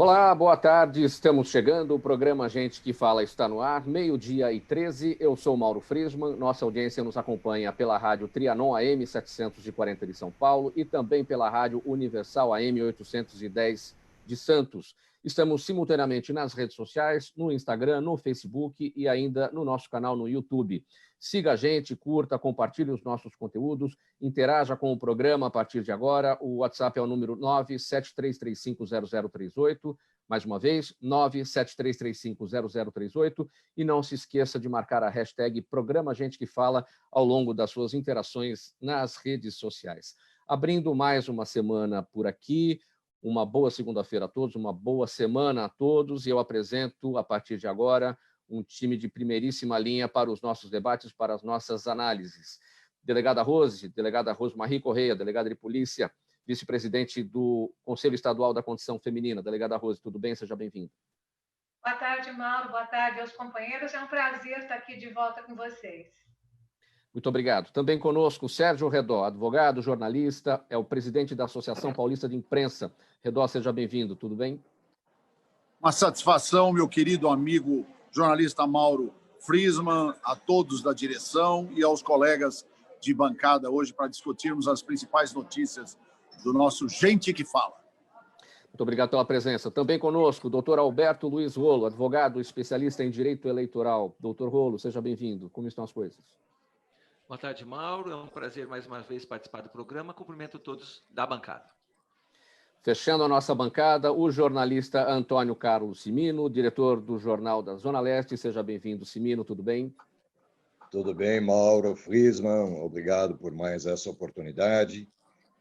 Olá, boa tarde. Estamos chegando. O programa Gente que Fala está no ar, 12h13. Eu sou Mauro Friesman. Nossa audiência nos acompanha pela rádio Trianon AM 740 de São Paulo e também pela rádio Universal AM 810 de Santos. Estamos simultaneamente nas redes sociais, no Instagram, no Facebook e ainda no nosso canal no YouTube. Siga a gente, curta, compartilhe os nossos conteúdos, interaja com o programa a partir de agora. O WhatsApp é o número 973350038. Mais uma vez, 973350038. E não se esqueça de marcar a hashtag Programa Gente que Fala ao longo das suas interações nas redes sociais. Abrindo mais uma semana por aqui. Uma boa segunda-feira a todos, uma boa semana a todos. E eu apresento, a partir de agora, um time de primeiríssima linha para os nossos debates, para as nossas análises. Delegada Rosmarie Correia, delegada de polícia, vice-presidente do Conselho Estadual da Condição Feminina. Delegada Rose, tudo bem? Seja bem-vinda. Boa tarde, Mauro. Boa tarde aos companheiros. É um prazer estar aqui de volta com vocês. Muito obrigado. Também conosco Sérgio Redó, advogado, jornalista, é o presidente da Associação Paulista de Imprensa. Redó, seja bem-vindo. Tudo bem? Uma satisfação, meu querido amigo jornalista Mauro Friesman, a todos da direção e aos colegas de bancada hoje para discutirmos as principais notícias do nosso Gente que Fala. Muito obrigado pela presença. Também conosco o doutor Alberto Luiz Rolo, advogado especialista em direito eleitoral. Doutor Rolo, seja bem-vindo. Como estão as coisas? Boa tarde, Mauro. É um prazer mais uma vez participar do programa. Cumprimento todos da bancada. Fechando a nossa bancada, o jornalista Antônio Carlos Cimino, diretor do Jornal da Zona Leste. Seja bem-vindo, Cimino, tudo bem? Tudo bem, Mauro Friesman. Obrigado por mais essa oportunidade.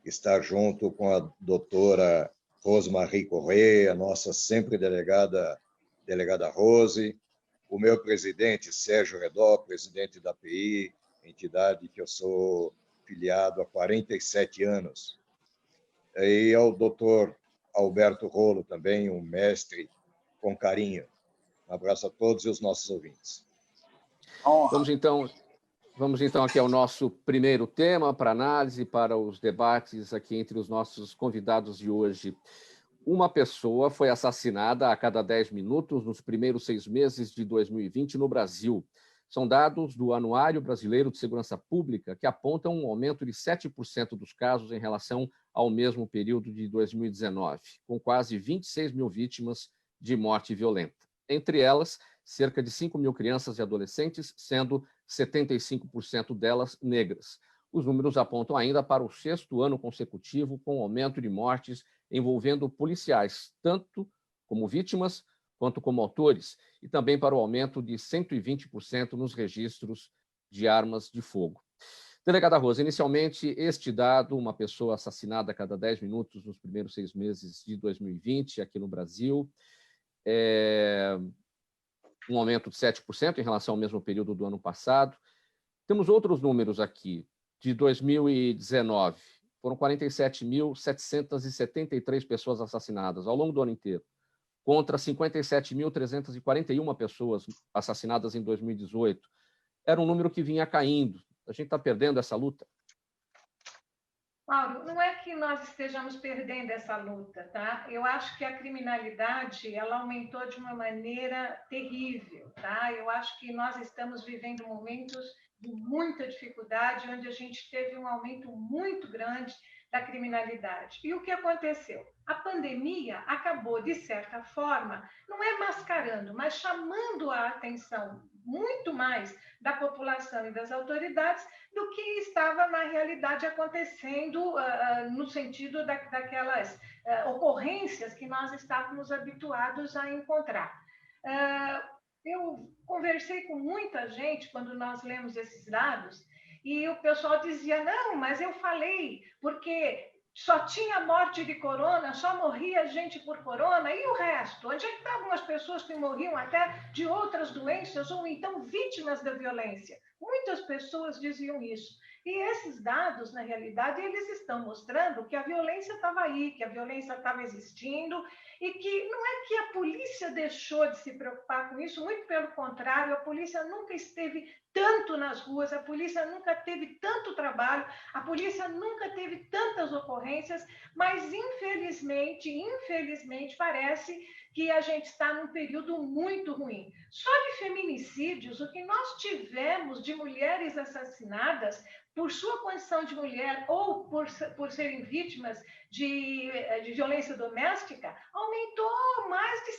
Estar junto com a doutora Rosmarie Correia, nossa sempre delegada Rose, o meu presidente Sérgio Redó, presidente da API, entidade que eu sou filiado há 47 anos. E ao doutor Alberto Rolo também, um mestre com carinho. Um abraço a todos e os nossos ouvintes. Vamos então aqui ao nosso primeiro tema para análise, para os debates aqui entre os nossos convidados de hoje. Uma pessoa foi assassinada a cada 10 minutos nos primeiros 6 meses de 2020 no Brasil. São dados do Anuário Brasileiro de Segurança Pública que apontam um aumento de 7% dos casos em relação ao mesmo período de 2019, com quase 26 mil vítimas de morte violenta. Entre elas, cerca de 5 mil crianças e adolescentes, sendo 75% delas negras. Os números apontam ainda para o 6º ano consecutivo com aumento de mortes envolvendo policiais, tanto como vítimas quanto como autores, e também para o aumento de 120% nos registros de armas de fogo. Delegada Rosa, inicialmente, este dado, uma pessoa assassinada a cada 10 minutos nos primeiros 6 meses de 2020 aqui no Brasil, um aumento de 7% em relação ao mesmo período do ano passado. Temos outros números aqui, de 2019, foram 47.773 pessoas assassinadas ao longo do ano inteiro, contra 57.341 pessoas assassinadas em 2018. Era um número que vinha caindo. A gente está perdendo essa luta? Mauro, não é que nós estejamos perdendo essa luta, tá? Eu acho que a criminalidade, ela aumentou de uma maneira terrível, tá? Eu acho que nós estamos vivendo momentos de muita dificuldade, onde a gente teve um aumento muito grande da criminalidade. E o que aconteceu? A pandemia acabou, de certa forma, não é mascarando, mas chamando a atenção muito mais da população e das autoridades do que estava, na realidade, acontecendo no sentido daquelas ocorrências que nós estávamos habituados a encontrar. Eu conversei com muita gente quando nós lemos esses dados e o pessoal dizia, não, mas eu falei, porque só tinha morte de corona, só morria gente por corona, e o resto? Onde é que estavam as pessoas que morriam até de outras doenças ou então vítimas da violência? Muitas pessoas diziam isso. E esses dados, na realidade, eles estão mostrando que a violência estava aí, que a violência estava existindo e que não é que a polícia deixou de se preocupar com isso, muito pelo contrário, a polícia nunca esteve tanto nas ruas, a polícia nunca teve tanto trabalho, a polícia nunca teve tantas ocorrências, mas infelizmente parece que a gente está num período muito ruim. Só de feminicídios, o que nós tivemos de mulheres assassinadas por sua condição de mulher ou por serem vítimas de violência doméstica, aumentou mais de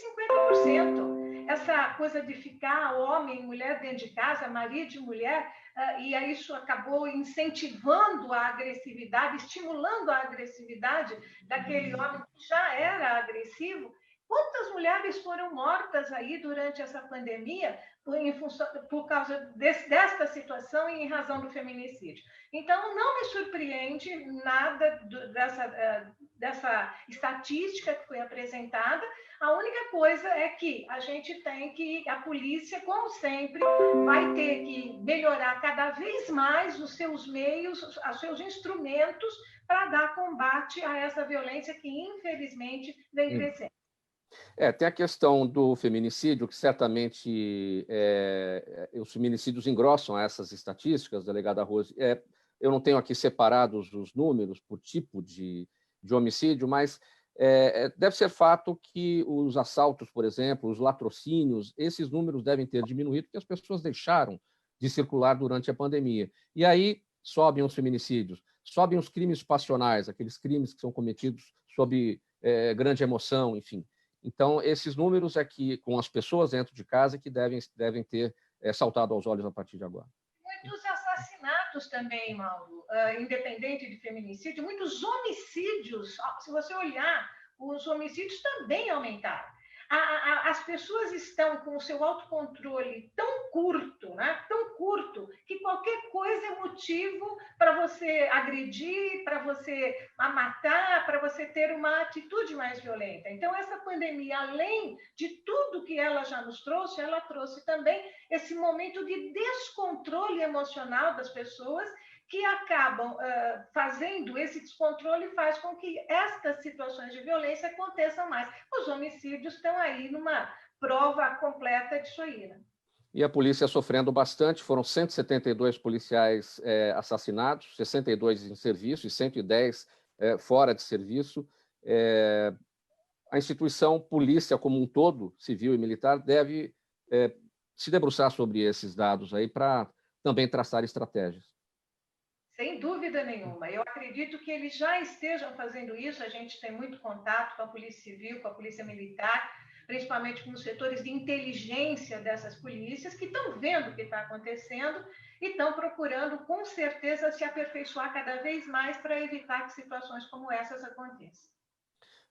50%. Essa coisa de ficar homem e mulher dentro de casa, marido e mulher, e aí isso acabou incentivando a agressividade, estimulando a agressividade daquele homem que já era agressivo. Quantas mulheres foram mortas aí durante essa pandemia por causa desta situação e em razão do feminicídio? Então, não me surpreende nada dessa estatística que foi apresentada. A única coisa é que a polícia, como sempre, vai ter que melhorar cada vez mais os seus meios, os seus instrumentos para dar combate a essa violência que, infelizmente, vem crescendo. Tem a questão do feminicídio, que certamente os feminicídios engrossam essas estatísticas, delegada Rose. Eu não tenho aqui separados os números por tipo de homicídio, mas deve ser fato que os assaltos, por exemplo, os latrocínios, esses números devem ter diminuído porque as pessoas deixaram de circular durante a pandemia. E aí sobem os feminicídios, sobem os crimes passionais, aqueles crimes que são cometidos sob grande emoção, enfim. Então, esses números aqui, com as pessoas dentro de casa, que devem ter saltado aos olhos a partir de agora. Muitos assassinatos também, Mauro, independente de feminicídio, muitos homicídios, se você olhar, os homicídios também aumentaram. As pessoas estão com o seu autocontrole tão curto, né? Tão curto, que qualquer coisa é motivo para você agredir, para você matar, para você ter uma atitude mais violenta. Então, essa pandemia, além de tudo que ela já nos trouxe, ela trouxe também esse momento de descontrole emocional das pessoas, que acabam fazendo esse descontrole, faz com que estas situações de violência aconteçam mais. Os homicídios estão aí numa prova completa disso aí, né? E a polícia sofrendo bastante, foram 172 policiais assassinados, 62 em serviço e 110 fora de serviço. A instituição polícia como um todo, civil e militar, deve se debruçar sobre esses dados aí para também traçar estratégias. Sem dúvida nenhuma. Eu acredito que eles já estejam fazendo isso. A gente tem muito contato com a Polícia Civil, com a Polícia Militar, principalmente com os setores de inteligência dessas polícias, que estão vendo o que está acontecendo e estão procurando, com certeza, se aperfeiçoar cada vez mais para evitar que situações como essas aconteçam.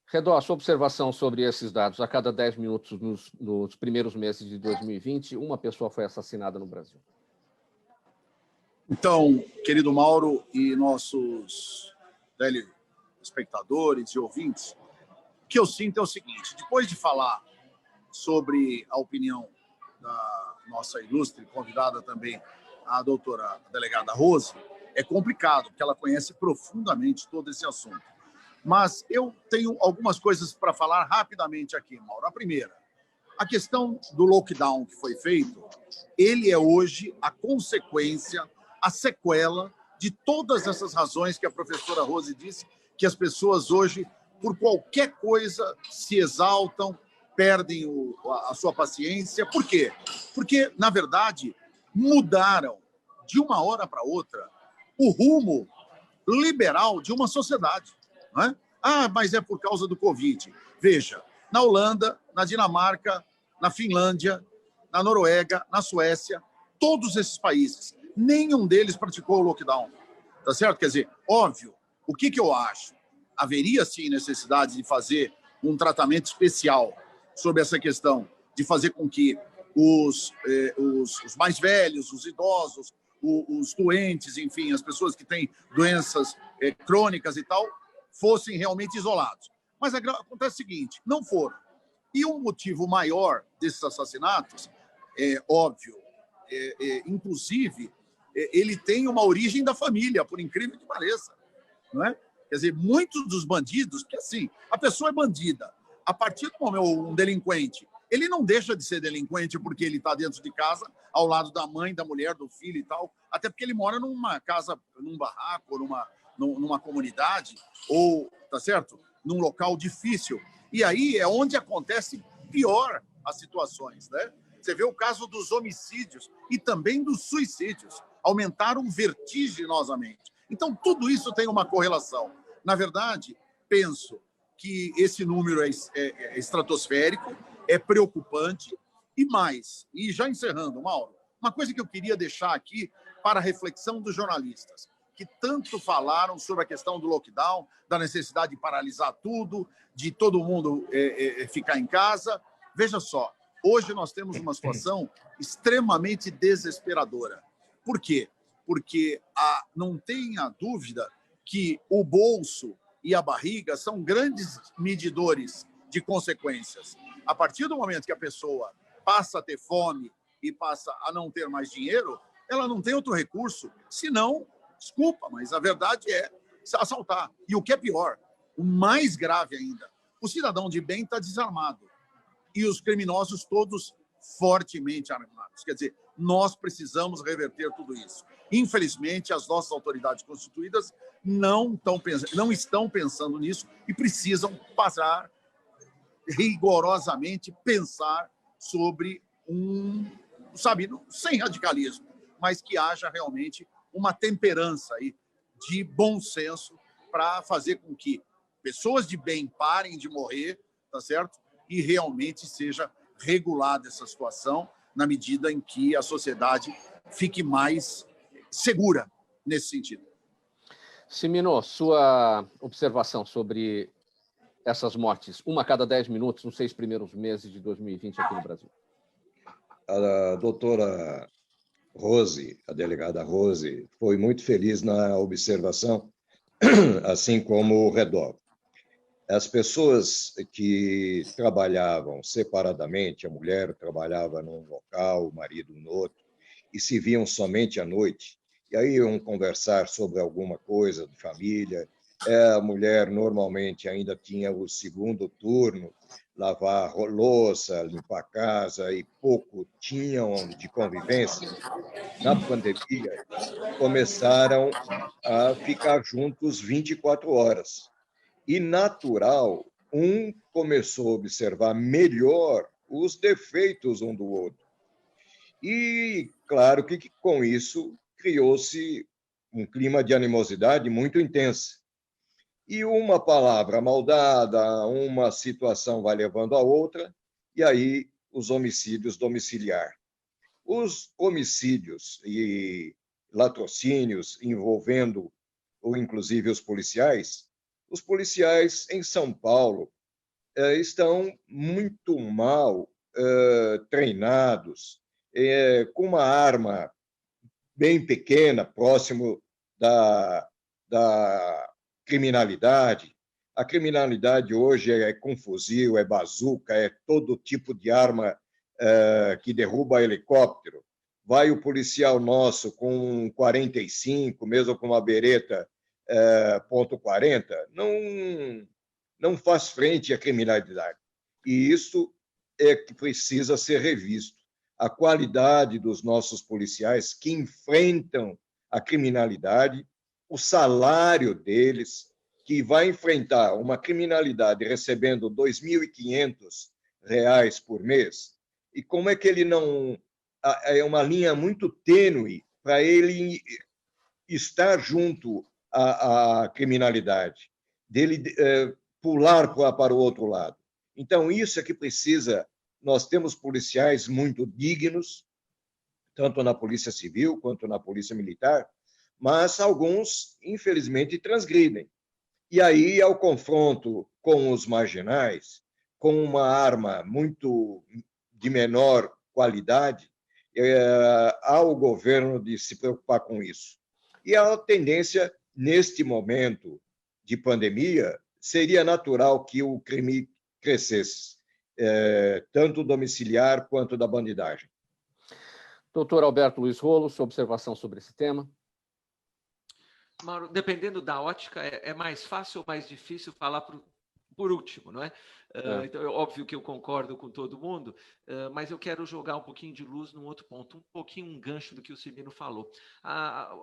Redó, sua observação sobre esses dados. A cada 10 minutos, nos primeiros meses de 2020, uma pessoa foi assassinada no Brasil. Então, querido Mauro e nossos telespectadores e ouvintes, o que eu sinto é o seguinte: depois de falar sobre a opinião da nossa ilustre convidada também, a doutora delegada Rose, é complicado, porque ela conhece profundamente todo esse assunto. Mas eu tenho algumas coisas para falar rapidamente aqui, Mauro. A primeira, a questão do lockdown que foi feito, ele é hoje a consequência, a sequela de todas essas razões que a professora Rose disse, que as pessoas hoje, por qualquer coisa, se exaltam, perdem a sua paciência. Por quê? Porque, na verdade, mudaram de uma hora para outra o rumo liberal de uma sociedade. Não é? Mas é por causa do Covid. Veja, na Holanda, na Dinamarca, na Finlândia, na Noruega, na Suécia, todos esses países, nenhum deles praticou o lockdown. Tá certo? Quer dizer, óbvio, o que eu acho? Haveria, sim, necessidade de fazer um tratamento especial sobre essa questão, de fazer com que os mais velhos, os idosos, os doentes, enfim, as pessoas que têm doenças crônicas e tal, fossem realmente isolados. Mas acontece o seguinte, não foram. E um motivo maior desses assassinatos, óbvio, inclusive, ele tem uma origem da família, por incrível que pareça. Não é? Quer dizer, muitos dos bandidos, porque assim, a pessoa é bandida. A partir do momento um delinquente ele não deixa de ser delinquente porque ele está dentro de casa, ao lado da mãe, da mulher, do filho e tal, até porque ele mora numa casa, num barraco, numa comunidade, ou, tá certo? Num local difícil. E aí é onde acontece pior as situações, né? Você vê o caso dos homicídios e também dos suicídios. Aumentaram vertiginosamente. Então, tudo isso tem uma correlação. Na verdade, penso que esse número é estratosférico, é preocupante e mais. E já encerrando, Mauro, uma coisa que eu queria deixar aqui para a reflexão dos jornalistas, que tanto falaram sobre a questão do lockdown, da necessidade de paralisar tudo, de todo mundo ficar em casa. Veja só, hoje nós temos uma situação extremamente desesperadora. Por quê? Porque não tenha dúvida que o bolso e a barriga são grandes medidores de consequências. A partir do momento que a pessoa passa a ter fome e passa a não ter mais dinheiro, ela não tem outro recurso, senão, desculpa, mas a verdade é assaltar. E o que é pior, o mais grave ainda, o cidadão de bem está desarmado e os criminosos todos fortemente armados. Quer dizer, nós precisamos reverter tudo isso. Infelizmente, as nossas autoridades constituídas não estão pensando nisso e precisam passar rigorosamente pensar sobre sem radicalismo, mas que haja realmente uma temperança aí de bom senso para fazer com que pessoas de bem parem de morrer, tá certo? E realmente seja regulada essa situação na medida em que a sociedade fique mais segura nesse sentido. Simino, sua observação sobre essas mortes, uma a cada 10 minutos nos 6 primeiros meses de 2020 aqui no Brasil? A doutora Rose, a delegada Rose, foi muito feliz na observação, assim como o Redó. As pessoas que trabalhavam separadamente, a mulher trabalhava num local, o marido no outro, e se viam somente à noite, e aí iam conversar sobre alguma coisa de família. A mulher normalmente ainda tinha o segundo turno, lavar louça, limpar a casa, e pouco tinham de convivência. Na pandemia, começaram a ficar juntos 24 horas. E natural, um começou a observar melhor os defeitos um do outro. E, claro, que com isso criou-se um clima de animosidade muito intensa. E uma palavra mal dada, uma situação vai levando a outra, e aí os homicídios domiciliar. Os homicídios e latrocínios envolvendo, ou inclusive os policiais em São Paulo estão muito mal treinados, com uma arma bem pequena, próximo da criminalidade. A criminalidade hoje é com fuzil, é bazuca, é todo tipo de arma que derruba helicóptero. Vai o policial nosso com um 45, mesmo com uma bereta .40, não faz frente à criminalidade. E isso é que precisa ser revisto. A qualidade dos nossos policiais que enfrentam a criminalidade, o salário deles, que vai enfrentar uma criminalidade recebendo R$ 2.500 por mês, e como é que ele não... É uma linha muito tênue para ele estar junto à criminalidade, dele pular para o outro lado. Então, isso é que precisa... Nós temos policiais muito dignos, tanto na Polícia Civil quanto na Polícia Militar, mas alguns, infelizmente, transgridem. E aí, ao confronto com os marginais, com uma arma muito de menor qualidade, há o governo de se preocupar com isso. E a tendência, neste momento de pandemia, seria natural que o crime crescesse, tanto domiciliar quanto da bandidagem. Doutor Alberto Luiz Rolo, sua observação sobre esse tema? Mauro, dependendo da ótica, é mais fácil ou mais difícil falar para o por último, não é? Então, é óbvio que eu concordo com todo mundo, mas eu quero jogar um pouquinho de luz num outro ponto, um pouquinho um gancho do que o Cimino falou.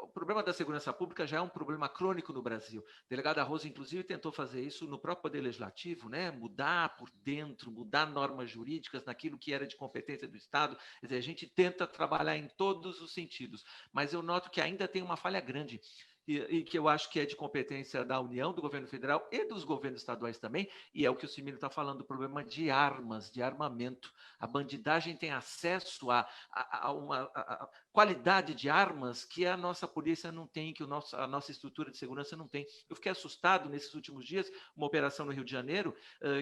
O problema da segurança pública já é um problema crônico no Brasil. A delegada Rosa, inclusive, tentou fazer isso no próprio Poder Legislativo, né? Mudar por dentro, mudar normas jurídicas naquilo que era de competência do Estado. Quer dizer, a gente tenta trabalhar em todos os sentidos, mas eu noto que ainda tem uma falha grande, e que eu acho que é de competência da União, do governo federal e dos governos estaduais também, e é o que o Cimino está falando, o problema de armas, de armamento. A bandidagem tem acesso a uma qualidade de armas que a nossa polícia não tem, que a nossa estrutura de segurança não tem. Eu fiquei assustado nesses últimos dias, uma operação no Rio de Janeiro,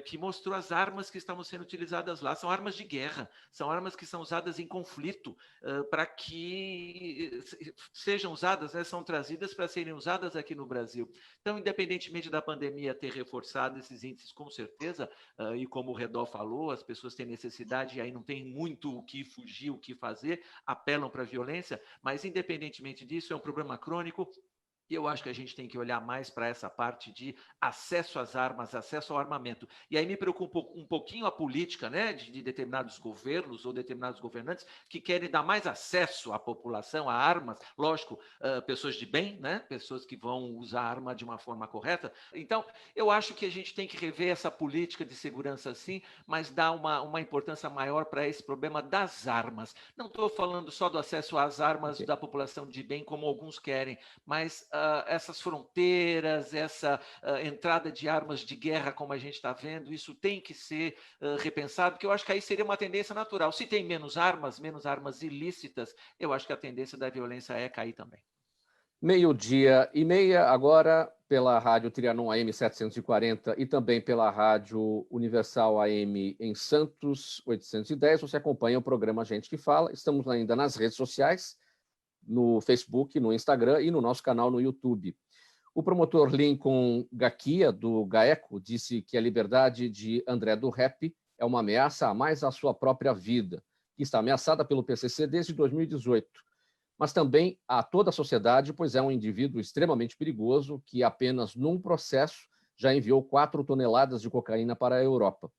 que mostrou as armas que estavam sendo utilizadas lá. São armas de guerra, são armas que são usadas em conflito, para que sejam usadas, né, são trazidas para serem usadas aqui no Brasil. Então, independentemente da pandemia ter reforçado esses índices, com certeza, e como o Redó falou, as pessoas têm necessidade e aí não tem muito o que fugir, o que fazer, apelam para a violência, mas independentemente disso, é um problema crônico. E eu acho que a gente tem que olhar mais para essa parte de acesso às armas, acesso ao armamento. E aí me preocupa um pouquinho a política, né, de determinados governos ou determinados governantes que querem dar mais acesso à população, a armas, lógico, pessoas de bem, né, pessoas que vão usar a arma de uma forma correta. Então, eu acho que a gente tem que rever essa política de segurança sim, mas dar uma importância maior para esse problema das armas. Não estou falando só do acesso às armas da população de bem, como alguns querem, mas essas fronteiras, essa entrada de armas de guerra, como a gente está vendo, isso tem que ser repensado, porque eu acho que aí seria uma tendência natural. Se tem menos armas ilícitas, eu acho que a tendência da violência é cair também. 12:30 agora pela Rádio Trianon AM 740 e também pela Rádio Universal AM em Santos 810. Você acompanha o programa Gente que Fala. Estamos ainda nas redes sociais, no Facebook, no Instagram e no nosso canal no YouTube. O promotor Lincoln Gaquia, do GAECO, disse que a liberdade de André do Rep é uma ameaça a mais à sua própria vida, que está ameaçada pelo PCC desde 2018, mas também a toda a sociedade, pois é um indivíduo extremamente perigoso que apenas num processo já enviou 4 toneladas de cocaína para a Europa.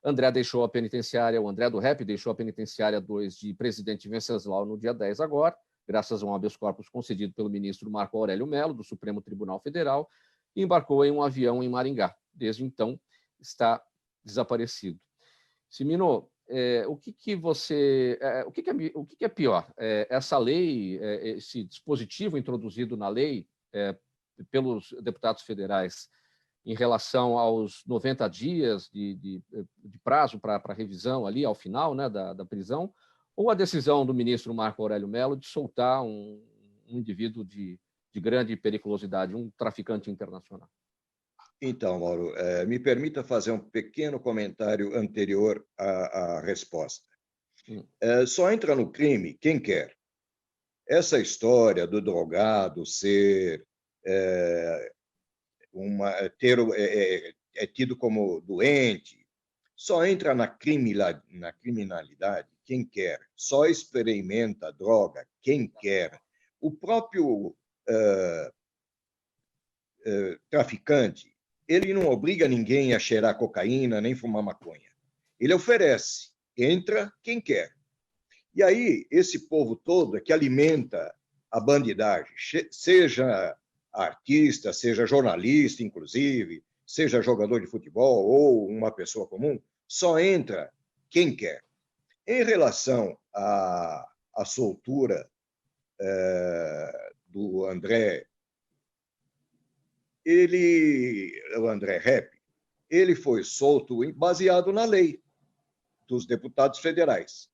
O André do Rep deixou a penitenciária 2 de Presidente Venceslau no dia 10 agora, graças a um habeas corpus concedido pelo ministro Marco Aurélio Mello, do Supremo Tribunal Federal, e embarcou em um avião em Maringá. Desde então, está desaparecido. Cimino, o que é pior? Essa lei, esse dispositivo introduzido na lei pelos deputados federais em relação aos 90 dias de prazo para revisão ali ao final, né, da prisão, ou a decisão do ministro Marco Aurélio Mello de soltar um indivíduo de grande periculosidade, um traficante internacional? Então, Mauro, me permita fazer um pequeno comentário anterior à resposta. Só entra no crime quem quer. Essa história do drogado ser tido como doente, só entra na criminalidade quem quer, só experimenta droga quem quer. O próprio traficante, ele não obriga ninguém a cheirar cocaína nem fumar maconha. Ele oferece, entra quem quer. E aí, esse povo todo é que alimenta a bandidagem, seja artista, seja jornalista, inclusive, seja jogador de futebol ou uma pessoa comum, só entra quem quer. Em relação à soltura do André, o André Rep, ele foi solto baseado na lei dos deputados federais,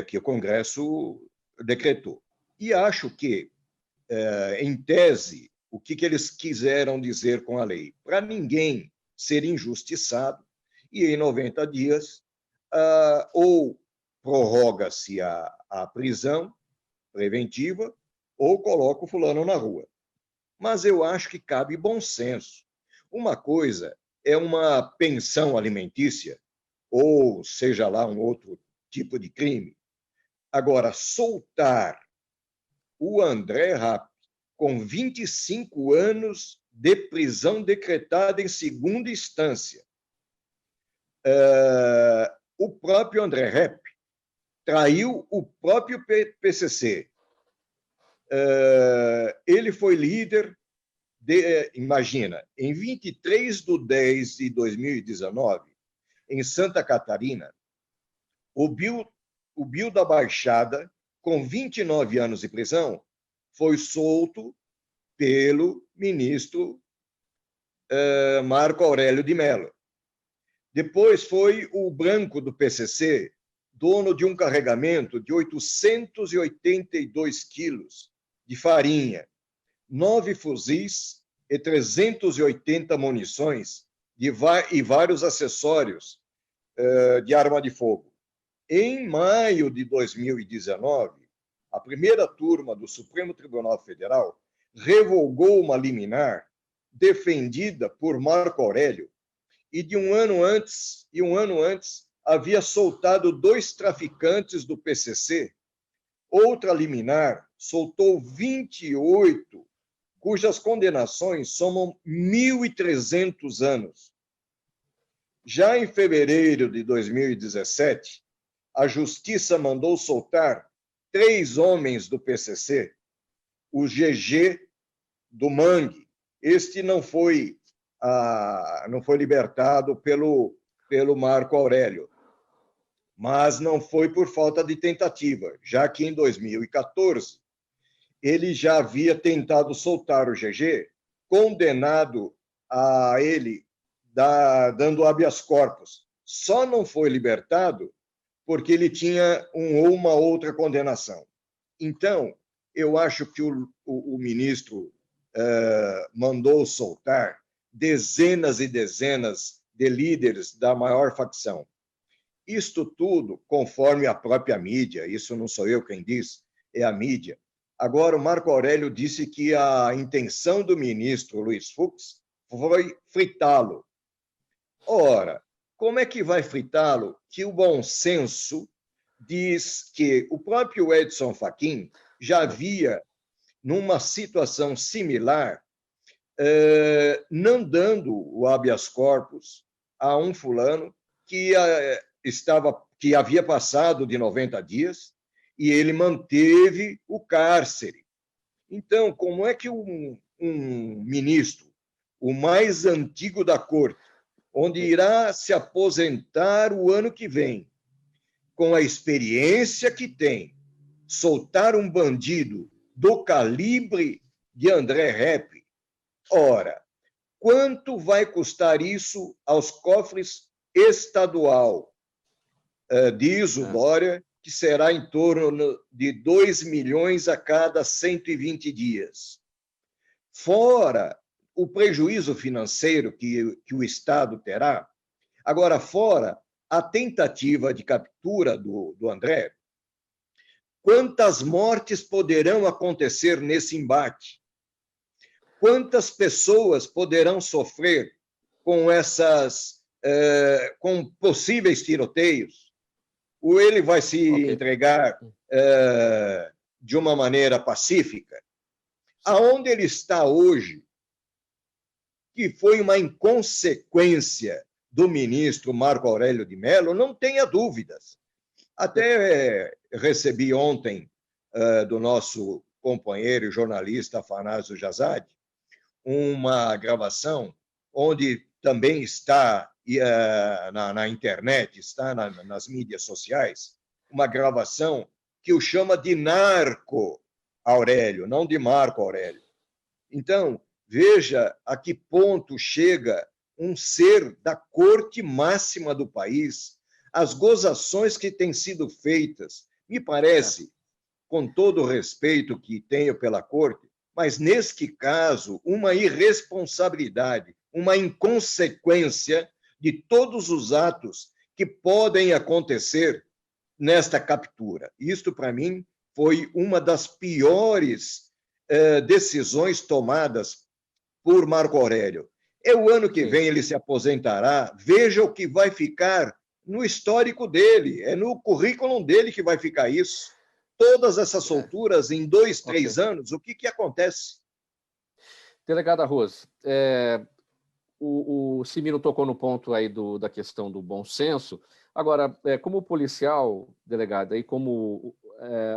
que o Congresso decretou. E acho que, em tese, o que eles quiseram dizer com a lei? Para ninguém ser injustiçado, e em 90 dias, ou prorroga-se a prisão preventiva, ou coloca o fulano na rua. Mas eu acho que cabe bom senso. Uma coisa é uma pensão alimentícia, ou seja lá um outro tipo de crime. Agora, soltar o André Rap com 25 anos de prisão decretada em segunda instância. O próprio André Rep traiu o próprio PCC. Ele foi líder, imagina, em 23/10/2019, em Santa Catarina, o Bill da Baixada, com 29 anos de prisão, foi solto pelo ministro Marco Aurélio de Mello. Depois foi o Branco do PCC, dono de um carregamento de 882 quilos de farinha, 9 fuzis e 380 munições e vários acessórios de arma de fogo. Em maio de 2019, a primeira turma do Supremo Tribunal Federal revogou uma liminar defendida por Marco Aurélio e um ano antes havia soltado 2 traficantes do PCC. Outra liminar soltou 28, cujas condenações somam 1.300 anos. Já em fevereiro de 2017, a Justiça mandou soltar 3 homens do PCC, o GG do Mangue. Este não foi libertado pelo Marco Aurélio, mas não foi por falta de tentativa, já que em 2014 ele já havia tentado soltar o GG, condenado a ele, dando habeas corpus. Só não foi libertado porque ele tinha uma outra condenação. Então, eu acho que o ministro mandou soltar dezenas e dezenas de líderes da maior facção. Isto tudo, conforme a própria mídia, isso não sou eu quem diz, é a mídia. Agora, o Marco Aurélio disse que a intenção do ministro Luiz Fux foi fritá-lo. Ora, como é que vai fritá-lo? Que o bom senso diz que o próprio Edson Fachin já havia, numa situação similar, não dando o habeas corpus a um fulano que havia passado de 90 dias e ele manteve o cárcere. Então, como é que um ministro, o mais antigo da corte, onde irá se aposentar o ano que vem, com a experiência que tem, soltar um bandido do calibre de André Rep? Ora, quanto vai custar isso aos cofres estadual? Diz o Dória que será em torno de 2 milhões a cada 120 dias. Fora o prejuízo financeiro que o Estado terá, agora fora a tentativa de captura do André, quantas mortes poderão acontecer nesse embate? Quantas pessoas poderão sofrer com com possíveis tiroteios? Ou ele vai se entregar de uma maneira pacífica? Aonde ele está hoje, que foi uma inconsequência do ministro Marco Aurélio de Mello, não tenha dúvidas. Até recebi ontem do nosso companheiro e jornalista Afanásio Jazade uma gravação onde também está na internet, está nas mídias sociais, uma gravação que o chama de Narco Aurélio, não de Marco Aurélio. Então, veja a que ponto chega um ser da corte máxima do país, as gozações que têm sido feitas. Me parece, com todo o respeito que tenho pela corte, mas, neste caso, uma irresponsabilidade, uma inconsequência de todos os atos que podem acontecer nesta captura. Isto, para mim, foi uma das piores decisões tomadas por Marco Aurélio. O ano que vem ele se aposentará, veja o que vai ficar no histórico dele, é no currículo dele que vai ficar isso. Todas essas solturas em 2, 3 anos, o que acontece? Delegada Rose, o Cimino tocou no ponto aí da questão do bom senso. Agora, como policial, delegada, e como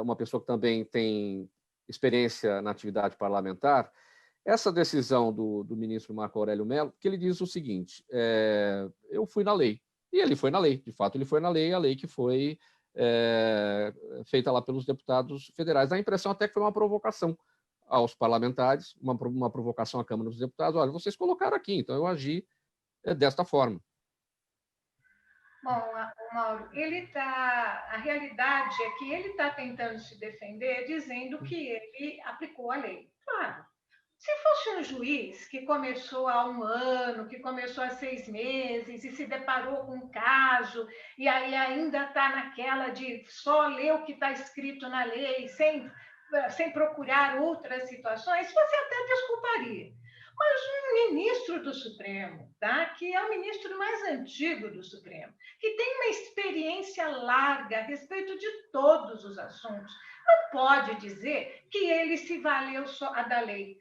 uma pessoa que também tem experiência na atividade parlamentar, essa decisão do ministro Marco Aurélio Mello, que ele diz o seguinte, eu fui na lei, e ele foi na lei, de fato ele foi na lei, a lei que foi feita lá pelos deputados federais. Dá a impressão até que foi uma provocação aos parlamentares, uma provocação à Câmara dos Deputados. Olha, vocês colocaram aqui, então eu agi desta forma. Bom, Mauro, a realidade é que ele está tentando se defender dizendo que ele aplicou a lei. Claro, se fosse um juiz que começou há 1 ano, que começou há 6 meses e se deparou com um caso, e aí ainda está naquela de só ler o que está escrito na lei, sem procurar outras situações, você até desculparia. Mas um ministro do Supremo, tá? Que é o ministro mais antigo do Supremo, que tem uma experiência larga a respeito de todos os assuntos, não pode dizer que ele se valeu só da lei.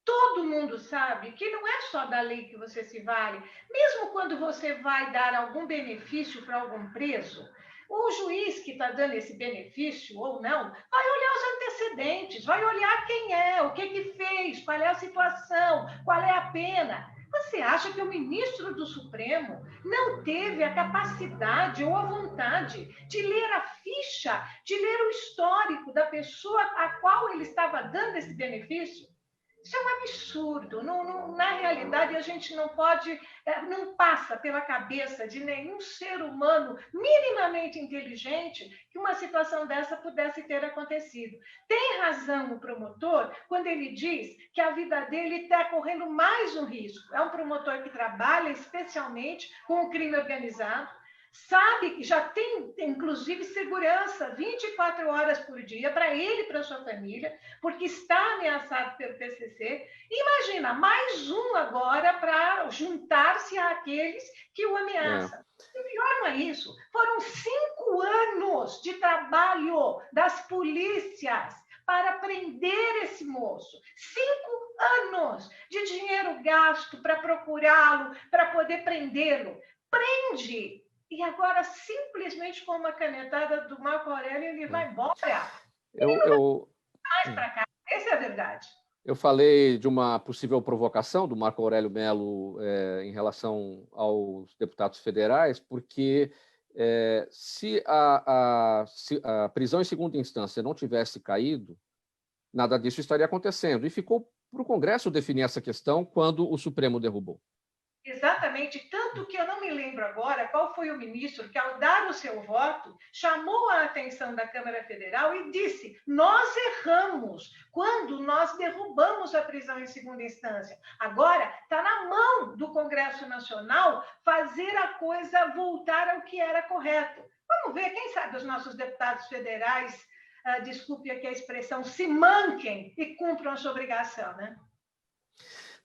Todo mundo sabe que não é só da lei que você se vale. Mesmo quando você vai dar algum benefício para algum preso, o juiz que está dando esse benefício ou não, vai olhar os antecedentes, vai olhar quem é, o que fez, qual é a situação, qual é a pena. Você acha que o ministro do Supremo não teve a capacidade ou a vontade de ler a ficha, de ler o histórico da pessoa a qual ele estava dando esse benefício? Isso é um absurdo. Na realidade, a gente não passa pela cabeça de nenhum ser humano minimamente inteligente que uma situação dessa pudesse ter acontecido. Tem razão o promotor quando ele diz que a vida dele está correndo mais um risco. É um promotor que trabalha especialmente com o crime organizado, sabe que já tem, inclusive, segurança 24 horas por dia para ele e para sua família, porque está ameaçado pelo PCC. Imagina, mais um agora para juntar-se àqueles que o ameaçam. E pior não é isso, foram 5 anos de trabalho das polícias para prender esse moço. 5 anos de dinheiro gasto para procurá-lo, para poder prendê-lo. Prende! E agora, simplesmente com uma canetada do Marco Aurélio, ele vai embora. Mais para cá. Essa é a verdade. Eu falei de uma possível provocação do Marco Aurélio Mello em relação aos deputados federais, porque se a prisão em segunda instância não tivesse caído, nada disso estaria acontecendo. E ficou para o Congresso definir essa questão quando o Supremo derrubou. Exatamente, tanto que eu não me lembro agora qual foi o ministro que, ao dar o seu voto, chamou a atenção da Câmara Federal e disse: nós erramos quando nós derrubamos a prisão em segunda instância. Agora está na mão do Congresso Nacional fazer a coisa voltar ao que era correto. Vamos ver, quem sabe os nossos deputados federais, desculpe aqui a expressão, se manquem e cumpram a sua obrigação, né?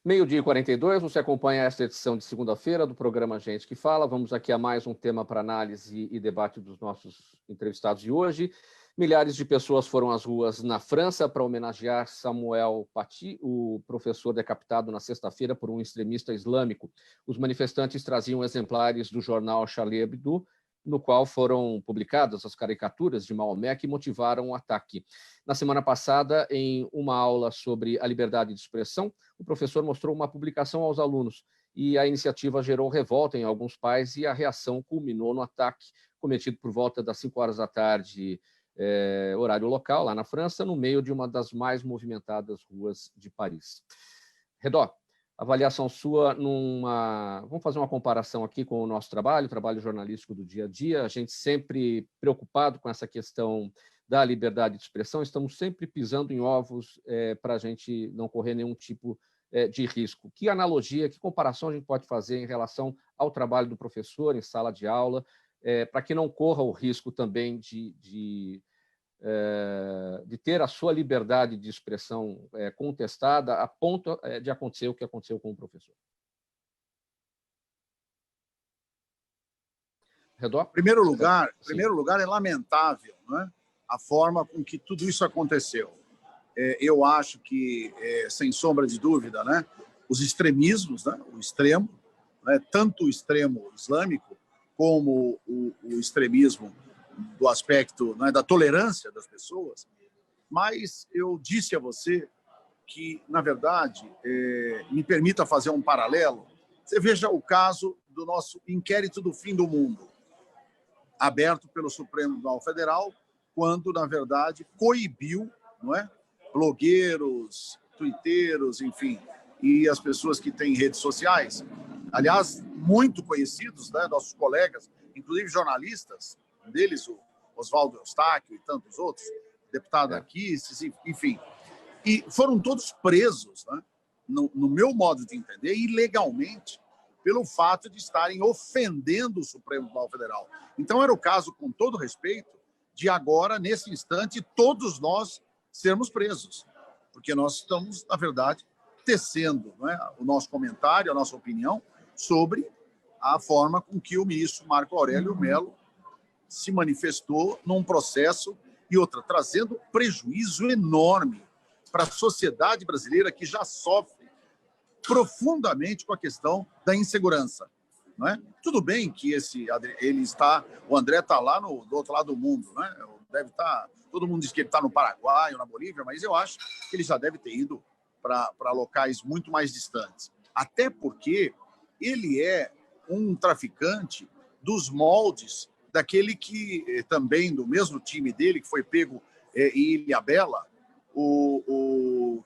12h42, você acompanha esta edição de segunda-feira do programa Gente que Fala. Vamos aqui a mais um tema para análise e debate dos nossos entrevistados de hoje. Milhares de pessoas foram às ruas na França para homenagear Samuel Paty, o professor decapitado na sexta-feira por um extremista islâmico. Os manifestantes traziam exemplares do jornal Charlie Hebdo, no qual foram publicadas as caricaturas de Maomé que motivaram o ataque. Na semana passada, em uma aula sobre a liberdade de expressão, o professor mostrou uma publicação aos alunos e a iniciativa gerou revolta em alguns pais e a reação culminou no ataque cometido por volta das 5 horas da tarde, horário local, lá na França, no meio de uma das mais movimentadas ruas de Paris. Redó, avaliação sua vamos fazer uma comparação aqui com o nosso trabalho jornalístico do dia a dia. A gente sempre preocupado com essa questão da liberdade de expressão, estamos sempre pisando em ovos para a gente não correr nenhum tipo de risco. Que analogia, que comparação a gente pode fazer em relação ao trabalho do professor em sala de aula, para que não corra o risco também de ter a sua liberdade de expressão contestada a ponto de acontecer o que aconteceu com o professor? Redó? Em primeiro lugar, é lamentável, não é? A forma com que tudo isso aconteceu. Eu acho que, sem sombra de dúvida, né, os extremismos, né, o extremo, né, tanto o extremo islâmico como o extremismo do aspecto, né, da tolerância das pessoas, mas eu disse a você que, na verdade, me permita fazer um paralelo. Você veja o caso do nosso inquérito do fim do mundo, aberto pelo Supremo Tribunal Federal, quando, na verdade, coibiu, não é, blogueiros, tuiteiros, enfim, e as pessoas que têm redes sociais, aliás, muito conhecidos, né, nossos colegas, inclusive jornalistas, um deles o Oswaldo Eustáquio e tantos outros, deputado aqui, enfim, e foram todos presos, né, no meu modo de entender, ilegalmente, pelo fato de estarem ofendendo o Supremo Tribunal Federal. Então, era o caso, com todo respeito, de agora, nesse instante, todos nós sermos presos, porque nós estamos, na verdade, tecendo, não é, o nosso comentário, a nossa opinião sobre a forma com que o ministro Marco Aurélio Mello se manifestou num processo e outra, trazendo prejuízo enorme para a sociedade brasileira, que já sofre profundamente com a questão da insegurança. Não é? Tudo bem que o André está lá do outro lado do mundo, né? Deve estar, todo mundo diz que ele está no Paraguai ou na Bolívia, mas eu acho que ele já deve ter ido para locais muito mais distantes. Até porque ele é um traficante dos moldes daquele que também, do mesmo time dele, que foi pego em Ilhabela,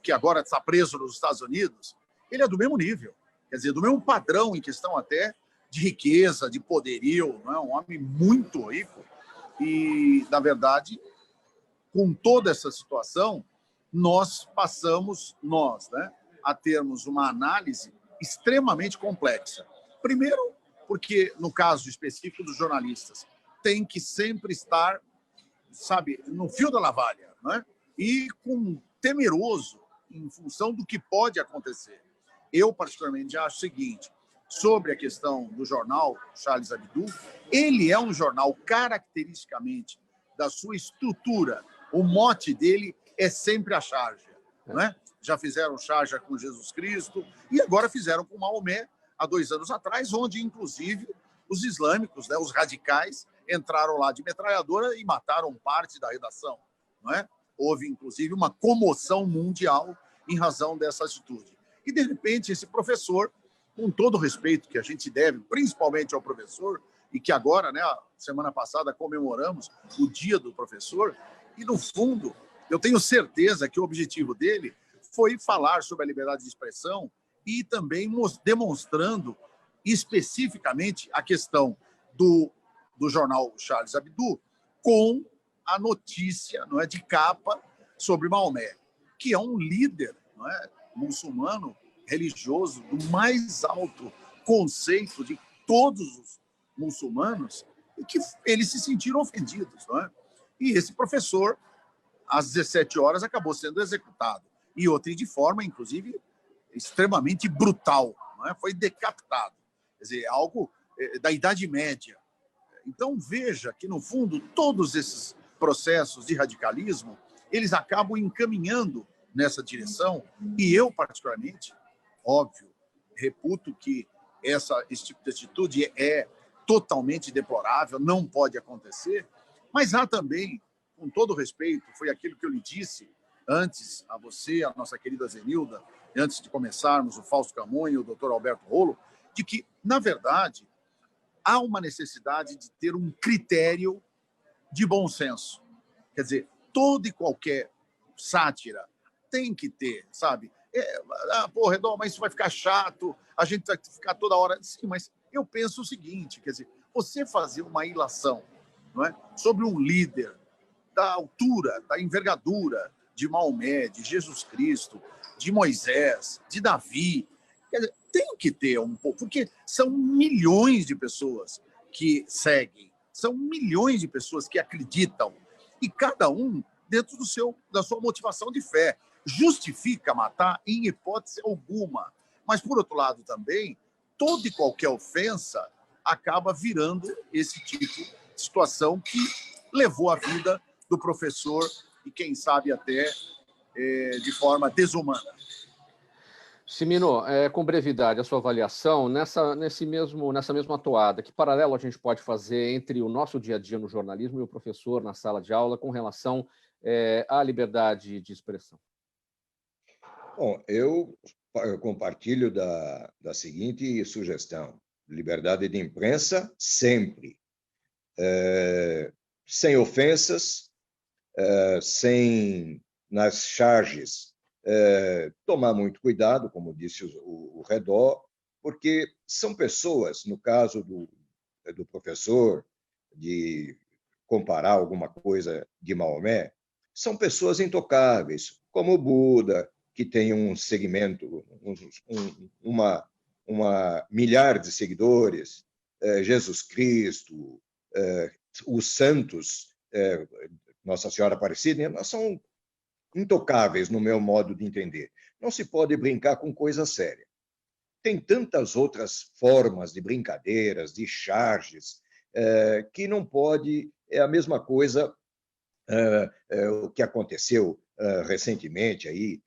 que agora está preso nos Estados Unidos, ele é do mesmo nível, quer dizer, do mesmo padrão em questão até de riqueza, de poderio, não é? Um homem muito rico. E, na verdade, com toda essa situação, nós passamos, né, a termos uma análise extremamente complexa. Primeiro, porque, no caso específico dos jornalistas, tem que sempre estar, sabe, no fio da navalha, não é? E temeroso em função do que pode acontecer. Eu, particularmente, acho o seguinte, sobre a questão do jornal Charles Abdou, ele é um jornal caracteristicamente da sua estrutura, o mote dele é sempre a charge, não é? Já fizeram charge com Jesus Cristo e agora fizeram com Maomé há 2 anos atrás, onde, inclusive, os islâmicos, né, os radicais, entraram lá de metralhadora e mataram parte da redação, não é? Houve, inclusive, uma comoção mundial em razão dessa atitude. E, de repente, esse professor, com todo o respeito que a gente deve, principalmente ao professor, e que agora, né, a semana passada, comemoramos o Dia do Professor, e, no fundo, eu tenho certeza que o objetivo dele foi falar sobre a liberdade de expressão e também demonstrando especificamente a questão do jornal Charles Abdou com a notícia, não é, de capa sobre Maomé, que é um líder, não é, muçulmano religioso do mais alto conceito de todos os muçulmanos, e que eles se sentiram ofendidos, não é? E esse professor, às 17 horas, acabou sendo executado. E de forma, inclusive, extremamente brutal, não é? Foi decapitado. Quer dizer, algo da Idade Média. Então, veja que, no fundo, todos esses processos de radicalismo, eles acabam encaminhando nessa direção. E eu, particularmente, óbvio, reputo que esse tipo de atitude é totalmente deplorável, não pode acontecer, mas há também, com todo respeito, foi aquilo que eu lhe disse antes a você, a nossa querida Zenilda, antes de começarmos, o Fausto Camões e o doutor Alberto Rolo, de que, na verdade, há uma necessidade de ter um critério de bom senso. Quer dizer, toda e qualquer sátira tem que ter, sabe? Redó, mas isso vai ficar chato, a gente vai ficar toda hora... Sim, mas eu penso o seguinte, quer dizer, você fazer uma ilação, não é, sobre um líder da altura, da envergadura de Maomé, de Jesus Cristo, de Moisés, de Davi, quer dizer, tem que ter um pouco, porque são milhões de pessoas que seguem, são milhões de pessoas que acreditam, e cada um dentro da sua motivação de fé. Justifica matar em hipótese alguma, mas, por outro lado, também, toda e qualquer ofensa acaba virando esse tipo de situação que levou a vida do professor e, quem sabe, até de forma desumana. Cimino, com brevidade, a sua avaliação nessa mesma toada, que paralelo a gente pode fazer entre o nosso dia a dia no jornalismo e o professor na sala de aula com relação à liberdade de expressão? Bom, eu compartilho da seguinte sugestão: liberdade de imprensa sempre, sem ofensas, sem nas charges. Tomar muito cuidado, como disse o Redó, porque são pessoas, no caso do professor, de comparar alguma coisa de Maomé, são pessoas intocáveis, como o Buda, que tem um segmento, uma milhar de seguidores, Jesus Cristo, os santos, Nossa Senhora Aparecida, são intocáveis no meu modo de entender. Não se pode brincar com coisa séria. Tem tantas outras formas de brincadeiras, de charges, que não pode... É a mesma coisa o que aconteceu recentemente aí,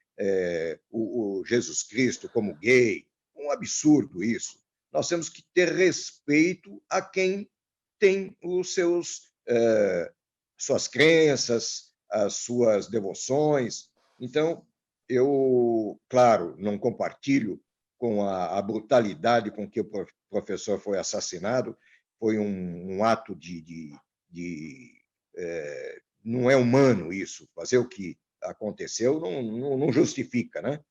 o Jesus Cristo como gay. Um absurdo isso. Nós temos que ter respeito a quem tem os suas crenças, as suas devoções. Então, eu, claro, não compartilho com a brutalidade com que o professor foi assassinado. Foi um ato não é humano isso. Fazer o que aconteceu não justifica, né?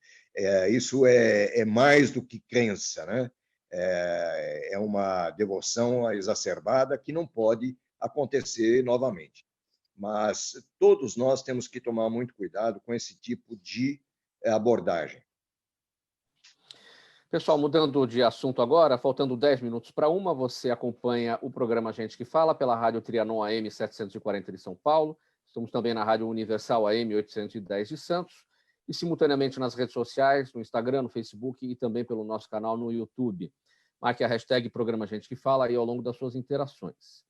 Isso é mais do que crença, né? É uma devoção exacerbada que não pode acontecer novamente. Mas todos nós temos que tomar muito cuidado com esse tipo de abordagem. Pessoal, mudando de assunto agora, faltando 10 minutos para 1, você acompanha o programa Gente que Fala pela Rádio Trianon AM 740 de São Paulo. Estamos também na Rádio Universal AM 810 de Santos e simultaneamente nas redes sociais, no Instagram, no Facebook e também pelo nosso canal no YouTube. Marque a hashtag Programa Gente que Fala aí ao longo das suas interações.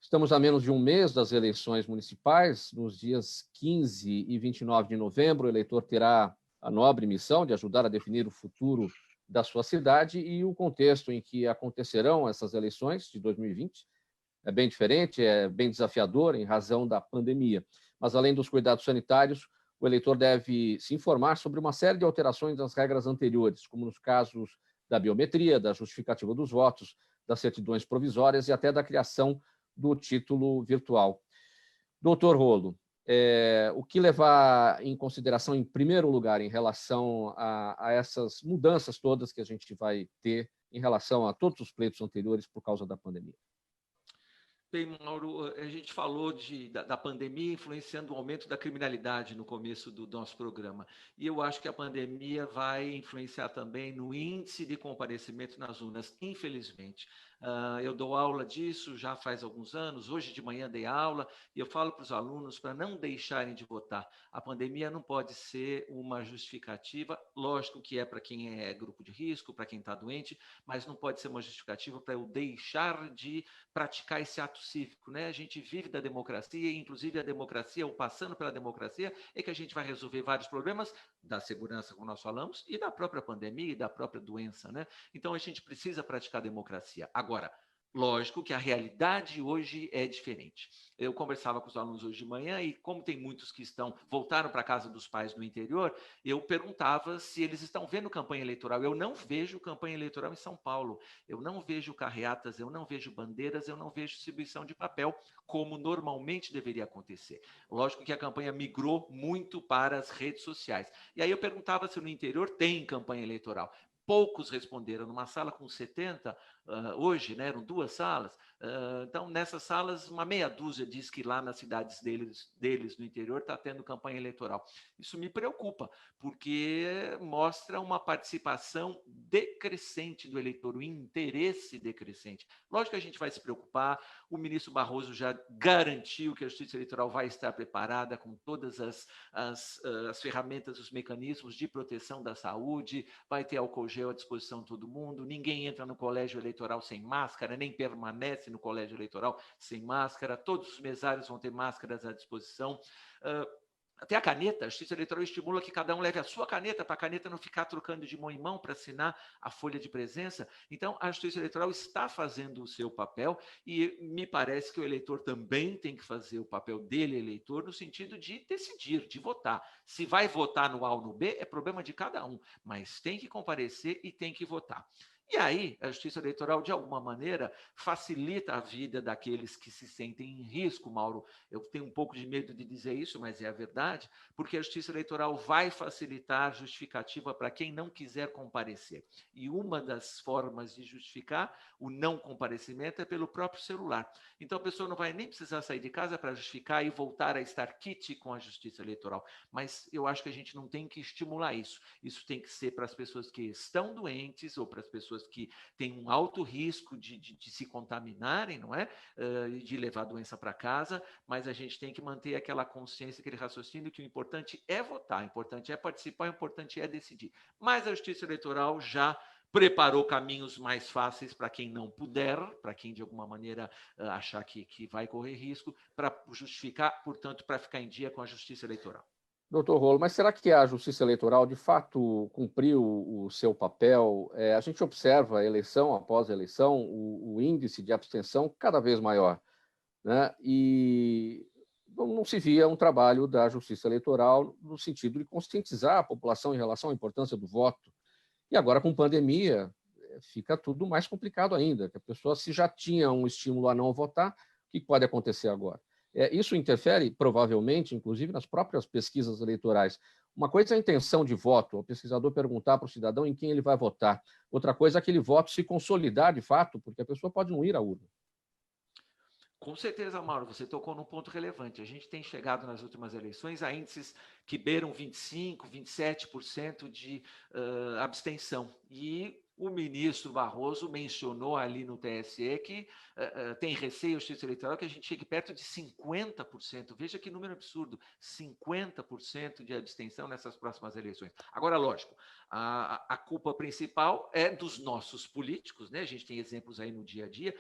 Estamos a menos de um mês das eleições municipais. Nos dias 15 e 29 de novembro, o eleitor terá a nobre missão de ajudar a definir o futuro da sua cidade, e o contexto em que acontecerão essas eleições de 2020 é bem diferente, é bem desafiador em razão da pandemia. Mas, além dos cuidados sanitários, o eleitor deve se informar sobre uma série de alterações das regras anteriores, como nos casos da biometria, da justificativa dos votos, das certidões provisórias e até da criação do título virtual. Doutor Rolo, o que levar em consideração, em primeiro lugar, em relação a essas mudanças todas que a gente vai ter em relação a todos os pleitos anteriores por causa da pandemia? Bem, Mauro, a gente falou da pandemia influenciando o aumento da criminalidade no começo do nosso programa. E eu acho que a pandemia vai influenciar também no índice de comparecimento nas urnas, infelizmente. Eu dou aula disso já faz alguns anos. Hoje de manhã dei aula e eu falo para os alunos para não deixarem de votar. A pandemia não pode ser uma justificativa, lógico que é para quem é grupo de risco, para quem está doente, mas não pode ser uma justificativa para eu deixar de praticar esse ato cívico, né? A gente vive da democracia, e inclusive a democracia, ou passando pela democracia, é que a gente vai resolver vários problemas da segurança, como nós falamos, e da própria pandemia e da própria doença, né? Então a gente precisa praticar a democracia. Agora, lógico que a realidade hoje é diferente. Eu conversava com os alunos hoje de manhã e, como tem muitos que voltaram para a casa dos pais no interior, eu perguntava se eles estão vendo campanha eleitoral. Eu não vejo campanha eleitoral em São Paulo. Eu não vejo carreatas, eu não vejo bandeiras, eu não vejo distribuição de papel, como normalmente deveria acontecer. Lógico que a campanha migrou muito para as redes sociais. E aí eu perguntava se no interior tem campanha eleitoral. Poucos responderam. Numa sala com 70, hoje, né, eram 2 salas, então nessas salas uma meia dúzia diz que lá nas cidades deles no interior está tendo campanha eleitoral. Isso me preocupa, porque mostra uma participação decrescente do eleitor, o interesse decrescente. Lógico que a gente vai se preocupar, o ministro Barroso já garantiu que a Justiça Eleitoral vai estar preparada com todas as ferramentas, os mecanismos de proteção da saúde, vai ter álcool gel à disposição de todo mundo, ninguém entra no colégio eleitoral sem máscara, nem permanece no colégio eleitoral sem máscara, todos os mesários vão ter máscaras à disposição. Até a caneta, a Justiça Eleitoral estimula que cada um leve a sua caneta, para a caneta não ficar trocando de mão em mão para assinar a folha de presença. Então, a Justiça Eleitoral está fazendo o seu papel e me parece que o eleitor também tem que fazer o papel dele, eleitor, no sentido de decidir, de votar. Se vai votar no A ou no B, é problema de cada um, mas tem que comparecer e tem que votar. E aí, a Justiça Eleitoral, de alguma maneira, facilita a vida daqueles que se sentem em risco, Mauro. Eu tenho um pouco de medo de dizer isso, mas é a verdade, porque a Justiça Eleitoral vai facilitar justificativa para quem não quiser comparecer. E uma das formas de justificar o não comparecimento é pelo próprio celular. Então, a pessoa não vai nem precisar sair de casa para justificar e voltar a estar quite com a Justiça Eleitoral. Mas eu acho que a gente não tem que estimular isso. Isso tem que ser para as pessoas que estão doentes ou para as pessoas que têm um alto risco de se contaminarem, não é? De levar a doença para casa, mas a gente tem que manter aquela consciência, aquele raciocínio que o importante é votar, o importante é participar, o importante é decidir. Mas a Justiça Eleitoral já preparou caminhos mais fáceis para quem não puder, para quem de alguma maneira achar que vai correr risco, para justificar, portanto, para ficar em dia com a Justiça Eleitoral. Doutor Rolo, mas será que a Justiça Eleitoral, de fato, cumpriu o seu papel? A gente observa, eleição após eleição, o índice de abstenção cada vez maior, né? E não se via um trabalho da Justiça Eleitoral no sentido de conscientizar a população em relação à importância do voto. E agora, com pandemia, fica tudo mais complicado ainda, que a pessoa, se já tinha um estímulo a não votar, o que pode acontecer agora? Isso interfere, provavelmente, inclusive, nas próprias pesquisas eleitorais. Uma coisa é a intenção de voto, o pesquisador perguntar para o cidadão em quem ele vai votar. Outra coisa é aquele voto se consolidar de fato, porque a pessoa pode não ir à urna. Com certeza, Mauro, você tocou num ponto relevante. A gente tem chegado nas últimas eleições a índices que beiram 25%, 27% de abstenção. E o ministro Barroso mencionou ali no TSE que tem receio, a Justiça Eleitoral, que a gente chegue perto de 50%. Veja que número absurdo, 50% de abstenção nessas próximas eleições. Agora, lógico, a culpa principal é dos nossos políticos, né? A gente tem exemplos aí no dia a dia,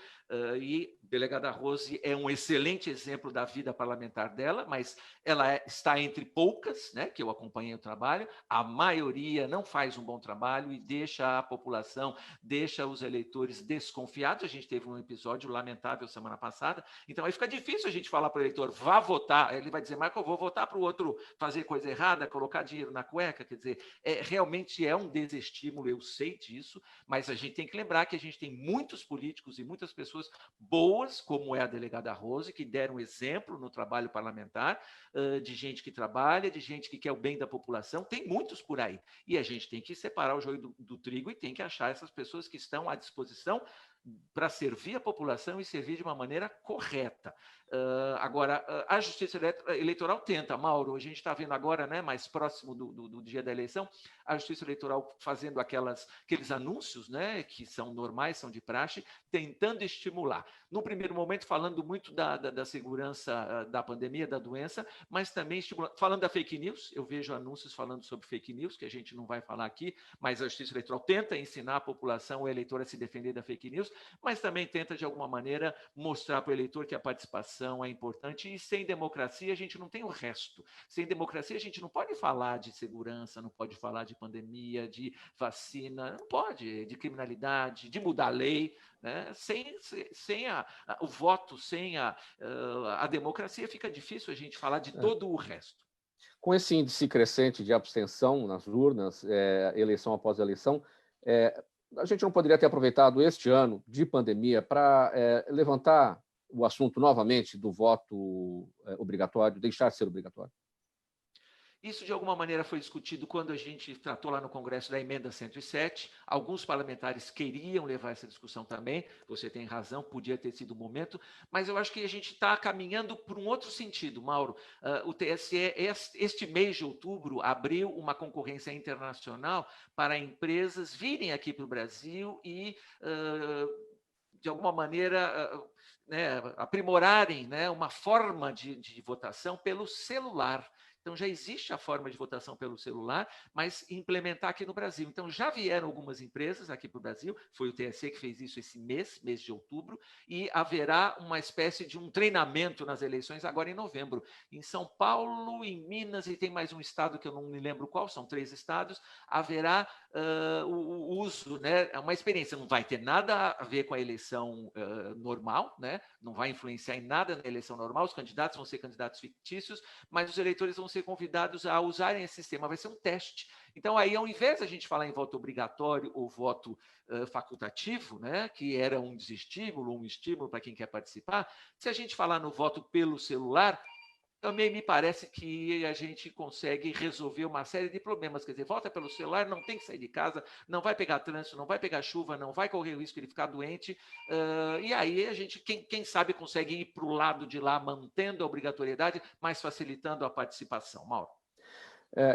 e a delegada Rose é um excelente exemplo da vida parlamentar dela, mas ela está entre poucas, né, que eu acompanhei o trabalho, a maioria não faz um bom trabalho e deixa a população, deixa os eleitores desconfiados. A gente teve um episódio lamentável semana passada, então aí fica difícil a gente falar para o eleitor, vá votar, ele vai dizer, Marco, eu vou votar para o outro fazer coisa errada, colocar dinheiro na cueca, quer dizer, realmente é um desestímulo, eu sei disso, mas a gente tem que lembrar que a gente tem muitos políticos e muitas pessoas boas, como é a delegada Rose, que deram exemplo no trabalho parlamentar, de gente que trabalha, de gente que quer o bem da população, tem muitos por aí. E a gente tem que separar o joio do trigo e tem que achar essas pessoas que estão à disposição para servir a população e servir de uma maneira correta. Agora, a Justiça Eleitoral tenta, Mauro, a gente está vendo agora, né, mais próximo do dia da eleição, a Justiça Eleitoral fazendo aqueles anúncios, né, que são normais, são de praxe, tentando estimular. No primeiro momento, falando muito da segurança da pandemia, da doença, mas também falando da fake news. Eu vejo anúncios falando sobre fake news, que a gente não vai falar aqui, mas a Justiça Eleitoral tenta ensinar a população, o eleitor, a se defender da fake news, mas também tenta, de alguma maneira, mostrar para o eleitor que a participação é importante, e sem democracia a gente não tem o resto. Sem democracia a gente não pode falar de segurança, não pode falar de pandemia, de vacina, não pode, de criminalidade, de mudar a lei, né? Sem o voto, sem a democracia, fica difícil a gente falar de todo o resto. Com esse índice crescente de abstenção nas urnas, eleição após eleição, a gente não poderia ter aproveitado este ano de pandemia para levantar o assunto novamente do voto obrigatório, deixar de ser obrigatório? Isso, de alguma maneira, foi discutido quando a gente tratou lá no Congresso da Emenda 107. Alguns parlamentares queriam levar essa discussão também. Você tem razão, podia ter sido o momento. Mas eu acho que a gente está caminhando por um outro sentido, Mauro. O TSE, este mês de outubro, abriu uma concorrência internacional para empresas virem aqui para o Brasil e, de alguma maneira, né, aprimorarem, né, uma forma de votação pelo celular. Então, já existe a forma de votação pelo celular, mas implementar aqui no Brasil. Então, já vieram algumas empresas aqui para o Brasil, foi o TSE que fez isso esse mês de outubro, e haverá uma espécie de um treinamento nas eleições agora em novembro. Em São Paulo, em Minas, e tem mais um estado que eu não me lembro qual, são 3 estados, haverá o uso, né? É uma experiência, não vai ter nada a ver com a eleição normal, né? Não vai influenciar em nada na eleição normal, os candidatos vão ser candidatos fictícios, mas os eleitores vão ser convidados a usarem esse sistema, vai ser um teste. Então, aí, ao invés de a gente falar em voto obrigatório ou voto facultativo, né, que era um desestímulo, um estímulo para quem quer participar, se a gente falar no voto pelo celular, também me parece que a gente consegue resolver uma série de problemas. Quer dizer, vota pelo celular, não tem que sair de casa, não vai pegar trânsito, não vai pegar chuva, não vai correr o risco de ficar doente. E aí a gente, quem sabe, consegue ir para o lado de lá, mantendo a obrigatoriedade, mas facilitando a participação. Mauro.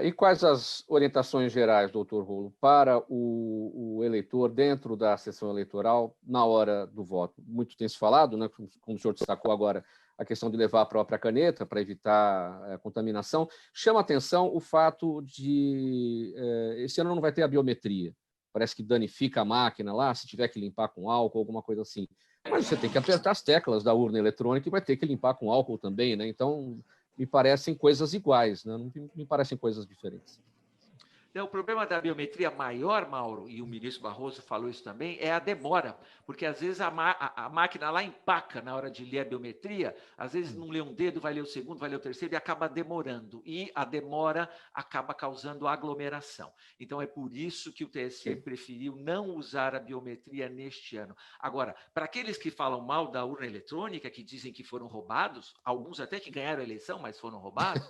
E quais as orientações gerais, doutor Rolo, para o eleitor dentro da sessão eleitoral na hora do voto? Muito tem se falado, né, como o senhor destacou agora, a questão de levar a própria caneta para evitar contaminação. Chama atenção o fato de esse ano não vai ter a biometria. Parece que danifica a máquina lá, se tiver que limpar com álcool, alguma coisa assim. Mas você tem que apertar as teclas da urna eletrônica e vai ter que limpar com álcool também, né? Então, me parecem coisas iguais, né? Não me parecem coisas diferentes. O problema da biometria maior, Mauro, e o ministro Barroso falou isso também, é a demora, porque às vezes a máquina lá empaca na hora de ler a biometria, às vezes não lê um dedo, vai ler o segundo, vai ler o terceiro e acaba demorando. E a demora acaba causando aglomeração. Então é por isso que o TSE preferiu não usar a biometria neste ano. Agora, para aqueles que falam mal da urna eletrônica, que dizem que foram roubados, alguns até que ganharam a eleição, mas foram roubados,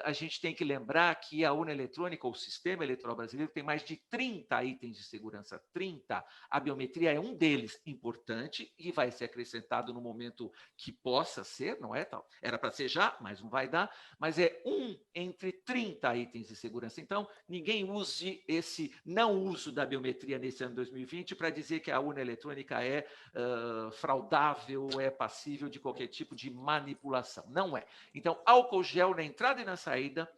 a gente tem que lembrar que a urna eletrônica, ou o sistema eleitoral brasileiro, tem mais de 30 itens de segurança, 30. A biometria é um deles, importante, e vai ser acrescentado no momento que possa ser, não é tal? Era para ser já, mas não vai dar, mas é um entre 30 itens de segurança. Então, ninguém use esse não uso da biometria nesse ano 2020 para dizer que a urna eletrônica é fraudável, é passível de qualquer tipo de manipulação. Não é. Então, álcool gel na entrada e na saída,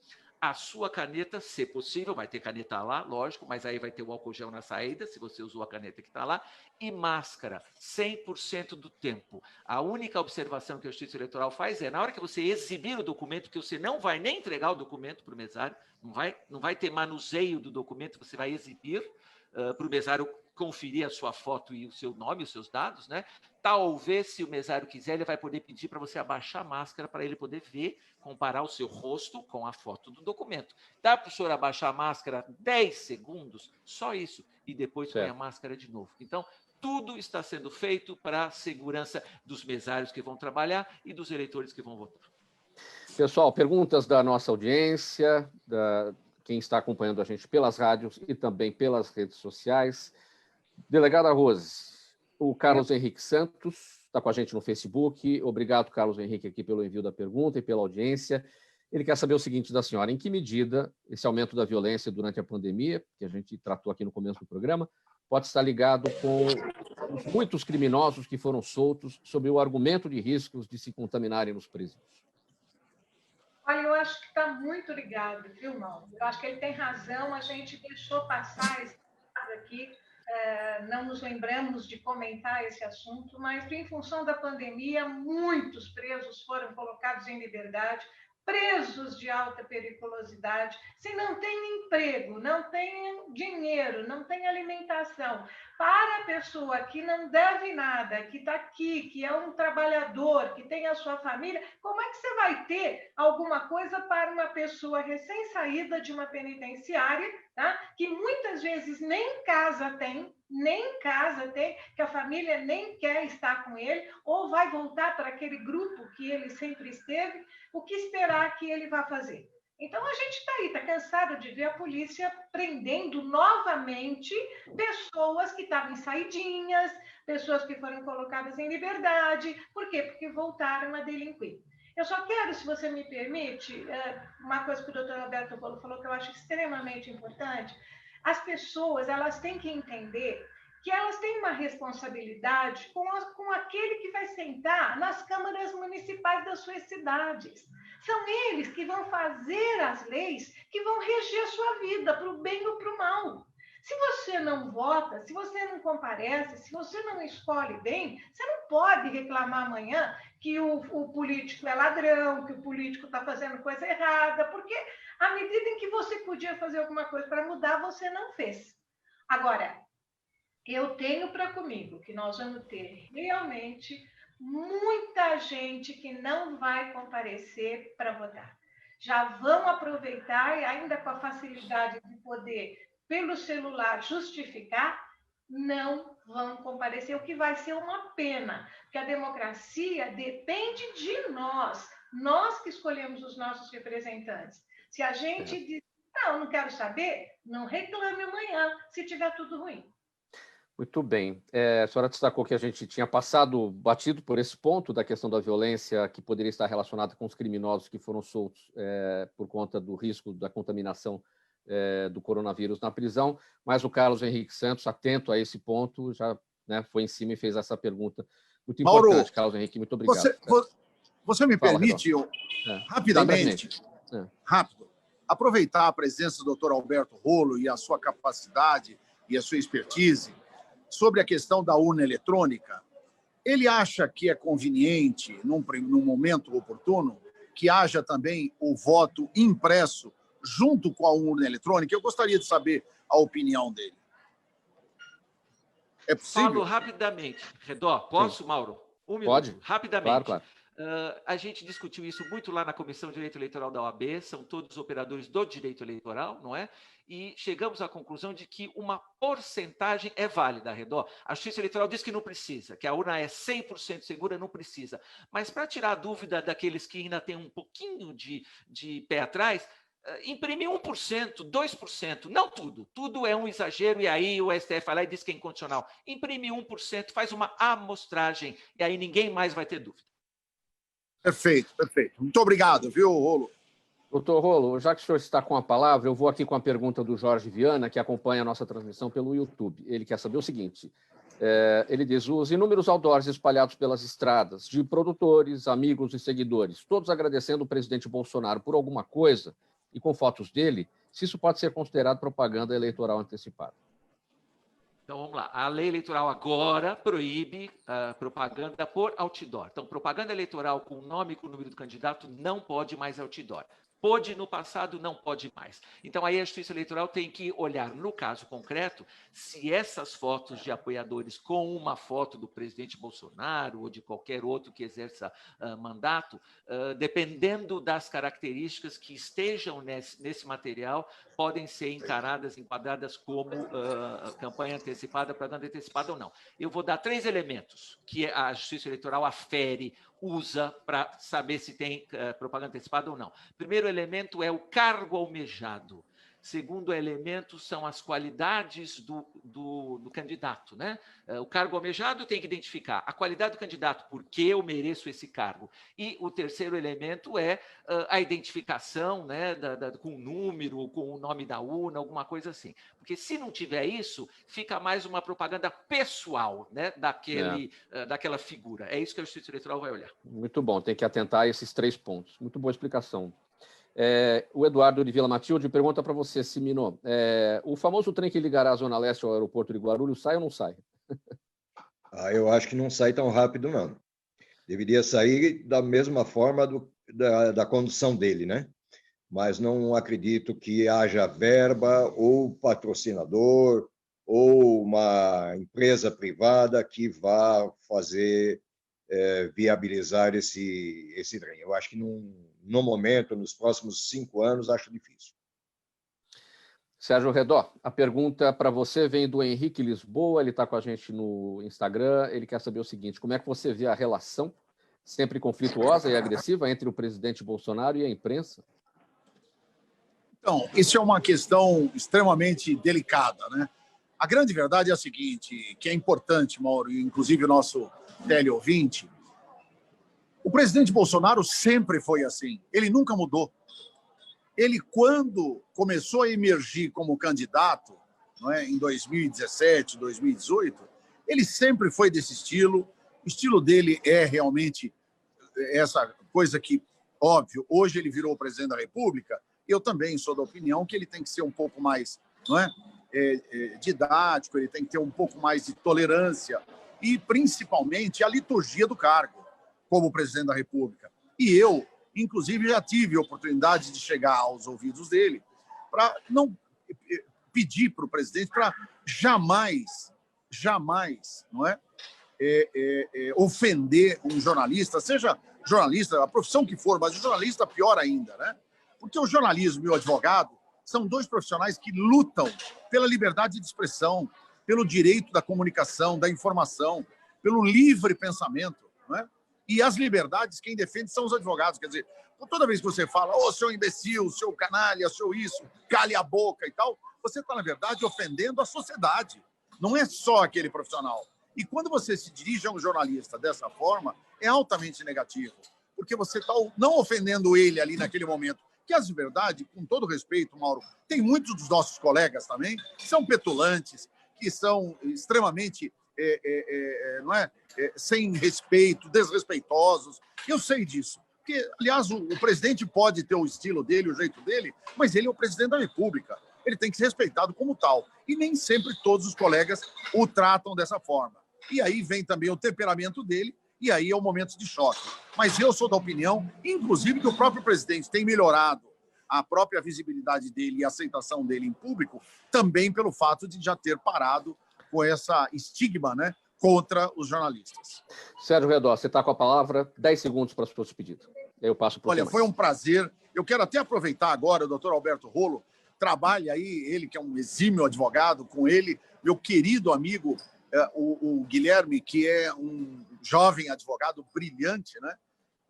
a sua caneta, se possível, vai ter caneta lá, lógico, mas aí vai ter o álcool gel na saída, se você usou a caneta que está lá, e máscara, 100% do tempo. A única observação que a Justiça Eleitoral faz é, na hora que você exibir o documento, que você não vai nem entregar o documento para o mesário, não vai ter manuseio do documento, você vai exibir para o mesário conferir a sua foto e o seu nome, os seus dados, né? Talvez, se o mesário quiser, ele vai poder pedir para você abaixar a máscara para ele poder ver, comparar o seu rosto com a foto do documento. Dá para o senhor abaixar a máscara 10 segundos, só isso, e depois põe a máscara de novo. Então, tudo está sendo feito para a segurança dos mesários que vão trabalhar e dos eleitores que vão votar. Pessoal, perguntas da nossa audiência, quem está acompanhando a gente pelas rádios e também pelas redes sociais. Delegada Rose, o Carlos Henrique Santos está com a gente no Facebook. Obrigado, Carlos Henrique, aqui pelo envio da pergunta e pela audiência. Ele quer saber o seguinte da senhora: em que medida esse aumento da violência durante a pandemia, que a gente tratou aqui no começo do programa, pode estar ligado com os muitos criminosos que foram soltos sob o argumento de riscos de se contaminarem nos presídios? Olha, eu acho que está muito ligado, viu, Mauro? Eu acho que ele tem razão, a gente deixou passar esse caso aqui, não nos lembramos de comentar esse assunto, mas em função da pandemia, muitos presos foram colocados em liberdade, presos de alta periculosidade, se não tem emprego, não tem dinheiro, não tem alimentação. Para a pessoa que não deve nada, que está aqui, que é um trabalhador, que tem a sua família, como é que você vai ter alguma coisa para uma pessoa recém-saída de uma penitenciária, tá? Que muitas vezes nem casa tem, que a família nem quer estar com ele, ou vai voltar para aquele grupo que ele sempre esteve, o que esperar que ele vá fazer? Então, a gente está aí, está cansado de ver a polícia prendendo novamente pessoas que estavam em saidinhas, pessoas que foram colocadas em liberdade. Por quê? Porque voltaram a delinquir. Eu só quero, se você me permite, uma coisa que o doutor Alberto Paulo falou que eu acho extremamente importante. As pessoas, elas têm que entender que elas têm uma responsabilidade com aquele que vai sentar nas câmaras municipais das suas cidades. São eles que vão fazer as leis que vão reger a sua vida, para o bem ou para o mal. Se você não vota, se você não comparece, se você não escolhe bem, você não pode reclamar amanhã que o político é ladrão, que o político está fazendo coisa errada, porque à medida em que você podia fazer alguma coisa para mudar, você não fez. Agora, eu tenho para comigo que nós vamos ter realmente muita gente que não vai comparecer para votar. Já vão aproveitar, e ainda com a facilidade de poder, pelo celular, justificar, não vão comparecer, o que vai ser uma pena, porque a democracia depende de nós que escolhemos os nossos representantes. Se a gente diz, não quero saber, não reclame amanhã, se tiver tudo ruim. Muito bem. A senhora destacou que a gente tinha batido por esse ponto da questão da violência que poderia estar relacionada com os criminosos que foram soltos por conta do risco da contaminação do coronavírus na prisão, mas o Carlos Henrique Santos, atento a esse ponto, já foi em cima e fez essa pergunta muito importante. Mauro, Carlos Henrique, muito obrigado. Você me permite, rapidamente, rápido, aproveitar a presença do Dr. Alberto Rolo e a sua capacidade e a sua expertise sobre a questão da urna eletrônica. Ele acha que é conveniente, num momento oportuno, que haja também o voto impresso junto com a urna eletrônica? Eu gostaria de saber a opinião dele. É possível? Falo rapidamente. Redó, posso, sim. Mauro? Um minuto. Pode? Rapidamente. Claro. A gente discutiu isso muito lá na Comissão de Direito Eleitoral da OAB, são todos operadores do direito eleitoral, não é? E chegamos à conclusão de que uma porcentagem é válida, Redó. A Justiça Eleitoral diz que não precisa, que a urna é 100% segura, não precisa. Mas para tirar a dúvida daqueles que ainda têm um pouquinho de pé atrás, imprimir 1%, 2%, não tudo. Tudo é um exagero e aí o STF vai lá e diz que é incondicional. Imprime 1%, faz uma amostragem e aí ninguém mais vai ter dúvida. Perfeito. Muito obrigado, viu, Rolo? Doutor Rolo, já que o senhor está com a palavra, eu vou aqui com a pergunta do Jorge Viana, que acompanha a nossa transmissão pelo YouTube. Ele quer saber o seguinte, ele diz, os inúmeros outdoors espalhados pelas estradas, de produtores, amigos e seguidores, todos agradecendo o presidente Bolsonaro por alguma coisa, e com fotos dele, se isso pode ser considerado propaganda eleitoral antecipada. Então, vamos lá. A lei eleitoral agora proíbe propaganda por outdoor. Então, propaganda eleitoral com o nome e com o número do candidato não pode mais outdoor. Pôde no passado, não pode mais. Então, aí a Justiça Eleitoral tem que olhar, no caso concreto, se essas fotos de apoiadores com uma foto do presidente Bolsonaro ou de qualquer outro que exerça mandato, dependendo das características que estejam nesse material, podem ser enquadradas como campanha antecipada, propaganda antecipada ou não. Eu vou dar 3 elementos que a Justiça Eleitoral afere, usa para saber se tem propaganda antecipada ou não. Primeiro elemento é o cargo almejado. Segundo elemento são as qualidades do candidato, né? O cargo almejado tem que identificar a qualidade do candidato, por que eu mereço esse cargo. E o terceiro elemento é a identificação, né, com o número, com o nome da urna, alguma coisa assim. Porque se não tiver isso, fica mais uma propaganda pessoal, né, daquela figura. É isso que a Justiça Eleitoral vai olhar. Muito bom, tem que atentar a esses 3 pontos. Muito boa explicação. O Eduardo de Vila Matilde pergunta para você, Simino, o famoso trem que ligará a Zona Leste ao aeroporto de Guarulhos sai ou não sai? Eu acho que não sai tão rápido, não. Deveria sair da mesma forma da condução dele, né? Mas não acredito que haja verba ou patrocinador ou uma empresa privada que vá fazer viabilizar esse trem. Eu acho que no momento, nos próximos 5 anos, acho difícil. Sérgio Redó, a pergunta para você vem do Henrique Lisboa, ele está com a gente no Instagram, ele quer saber o seguinte, como é que você vê a relação sempre conflituosa e agressiva entre o presidente Bolsonaro e a imprensa? Então, isso é uma questão extremamente delicada, né? A grande verdade é a seguinte, que é importante, Mauro, e inclusive o nosso teleouvinte, o presidente Bolsonaro sempre foi assim, ele nunca mudou. Ele, quando começou a emergir como candidato, não é, em 2017, 2018, ele sempre foi desse estilo. O estilo dele é realmente essa coisa que óbvio, hoje ele virou presidente da República, eu também sou da opinião que ele tem que ser um pouco mais, não é, didático, ele tem que ter um pouco mais de tolerância e, principalmente, a liturgia do cargo como presidente da República. E eu, inclusive, já tive a oportunidade de chegar aos ouvidos dele para não pedir para o presidente para jamais, não é, ofender um jornalista, seja jornalista, a profissão que for, mas o jornalista pior ainda, né? Porque o jornalismo e o advogado são dois profissionais que lutam pela liberdade de expressão, pelo direito da comunicação, da informação, pelo livre pensamento, não é? E as liberdades, quem defende são os advogados. Quer dizer, toda vez que você fala, ô, seu imbecil, seu canalha, seu isso, cale a boca e tal, você está, na verdade, ofendendo a sociedade. Não é só aquele profissional. E quando você se dirige a um jornalista dessa forma, é altamente negativo, porque você está não ofendendo ele ali naquele momento. Que, de verdade, com todo respeito, Mauro, tem muitos dos nossos colegas também que são petulantes, que são extremamente não é, sem respeito, desrespeitosos. Eu sei disso. Porque, aliás, o presidente pode ter o estilo dele, o jeito dele, mas ele é o presidente da República. Ele tem que ser respeitado como tal. E nem sempre todos os colegas o tratam dessa forma. E aí vem também o temperamento dele, e aí é um momento de choque. Mas eu sou da opinião, inclusive, que o próprio presidente tem melhorado a própria visibilidade dele e a aceitação dele em público, também pelo fato de já ter parado com essa estigma, né, contra os jornalistas. Sérgio Redó, você está com a palavra, 10 segundos para a sua despedida. Eu passo por Olha, foi um prazer. Eu quero até aproveitar agora, o doutor Alberto Rolo, trabalha aí, ele que é um exímio advogado, com ele, meu querido amigo, o Guilherme, que é um jovem advogado brilhante, né?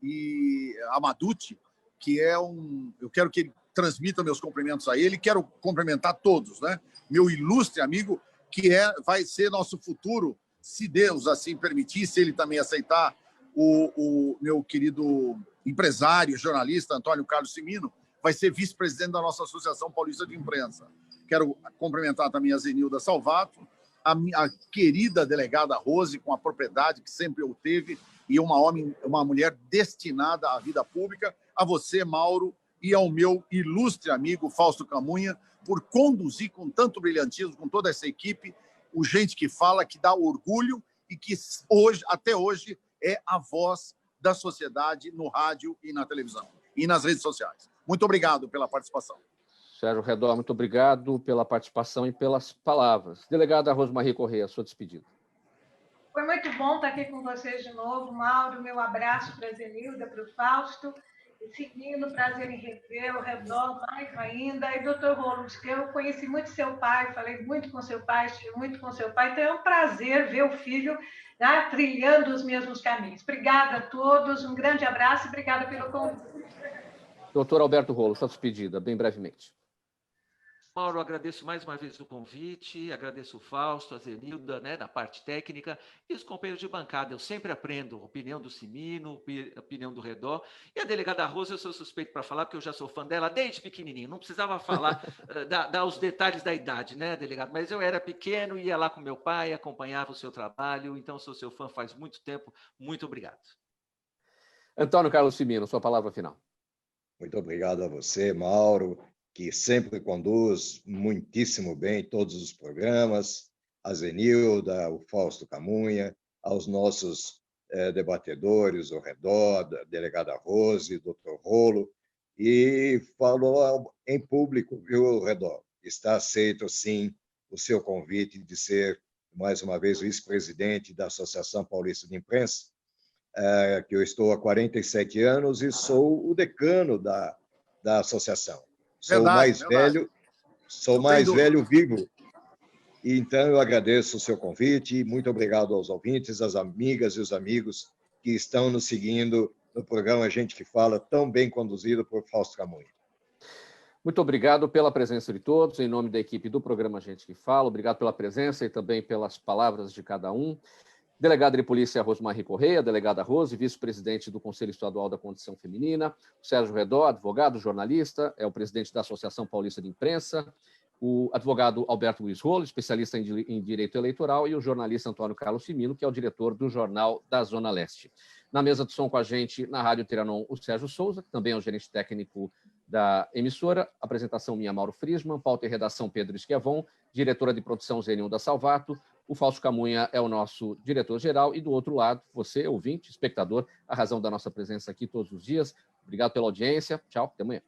E a Maduti, que é eu quero que ele transmita meus cumprimentos a ele, quero cumprimentar todos, né? Meu ilustre amigo, que vai ser nosso futuro, se Deus assim permitir, se ele também aceitar, o meu querido empresário, jornalista, Antônio Carlos Cimino, vai ser vice-presidente da nossa Associação Paulista de Imprensa. Quero cumprimentar também a Zenilda Salvato, a querida delegada Rose, com a propriedade que sempre eu teve, e uma mulher destinada à vida pública, a você, Mauro, e ao meu ilustre amigo Fausto Camunha, por conduzir com tanto brilhantismo, com toda essa equipe, o Gente que Fala, que dá orgulho e que hoje, até hoje é a voz da sociedade no rádio e na televisão e nas redes sociais. Muito obrigado pela participação. Sérgio Redó, muito obrigado pela participação e pelas palavras. Delegada Rosmarie Corrêa, sua despedida. Foi muito bom estar aqui com vocês de novo, Mauro. Meu abraço para a Zenilda, para o Fausto. Seguindo, prazer em rever, o Redó mais ainda. E, doutor Rolo, eu conheci muito seu pai, falei muito com seu pai, estive muito com seu pai. Então, é um prazer ver o filho, né, trilhando os mesmos caminhos. Obrigada a todos, um grande abraço e obrigada pelo convite. Doutor Alberto Rolo, sua despedida, bem brevemente. Mauro, agradeço mais uma vez o convite, agradeço o Fausto, a Zenilda, né, da parte técnica, e os companheiros de bancada. Eu sempre aprendo, opinião do Cimino, opinião do Redó, e a delegada Rosa, eu sou suspeito para falar, porque eu já sou fã dela desde pequenininho, não precisava falar, dar os detalhes da idade, né, delegado? Mas eu era pequeno, ia lá com meu pai, acompanhava o seu trabalho, então sou seu fã faz muito tempo. Muito obrigado. Antônio Carlos Cimino, sua palavra final. Muito obrigado a você, Mauro, que sempre conduz muitíssimo bem todos os programas, a Zenilda, o Fausto Camunha, aos nossos debatedores, o Redó, a delegada Rose, o doutor Rolo, e falou em público, viu, Redó? Está aceito, sim, o seu convite de ser, mais uma vez, vice-presidente da Associação Paulista de Imprensa, que eu estou há 47 anos e sou o decano da associação. Sou mais velho, sou mais velho vivo. E, então, eu agradeço o seu convite e muito obrigado aos ouvintes, às amigas e os amigos que estão nos seguindo no programa Gente que Fala, tão bem conduzido por Fausto Camunha. Muito obrigado pela presença de todos, em nome da equipe do programa Gente que Fala. Obrigado pela presença e também pelas palavras de cada um. Delegada de Polícia Rosmarie Corrêa, delegada Rose, vice-presidente do Conselho Estadual da Condição Feminina, Sérgio Redó, advogado, jornalista, é o presidente da Associação Paulista de Imprensa, o advogado Alberto Luiz Rolo, especialista em direito eleitoral, e o jornalista Antônio Carlos Cimino, que é o diretor do Jornal da Zona Leste. Na mesa de som com a gente, na Rádio Trianon, o Sérgio Souza, que também é o gerente técnico da emissora. Apresentação minha, Mauro Friesman, pauta e redação Pedro Esquiavon, diretora de produção Zenilda Salvato. O Fausto Camunha é o nosso diretor-geral e, do outro lado, você, ouvinte, espectador, a razão da nossa presença aqui todos os dias. Obrigado pela audiência. Tchau, até amanhã.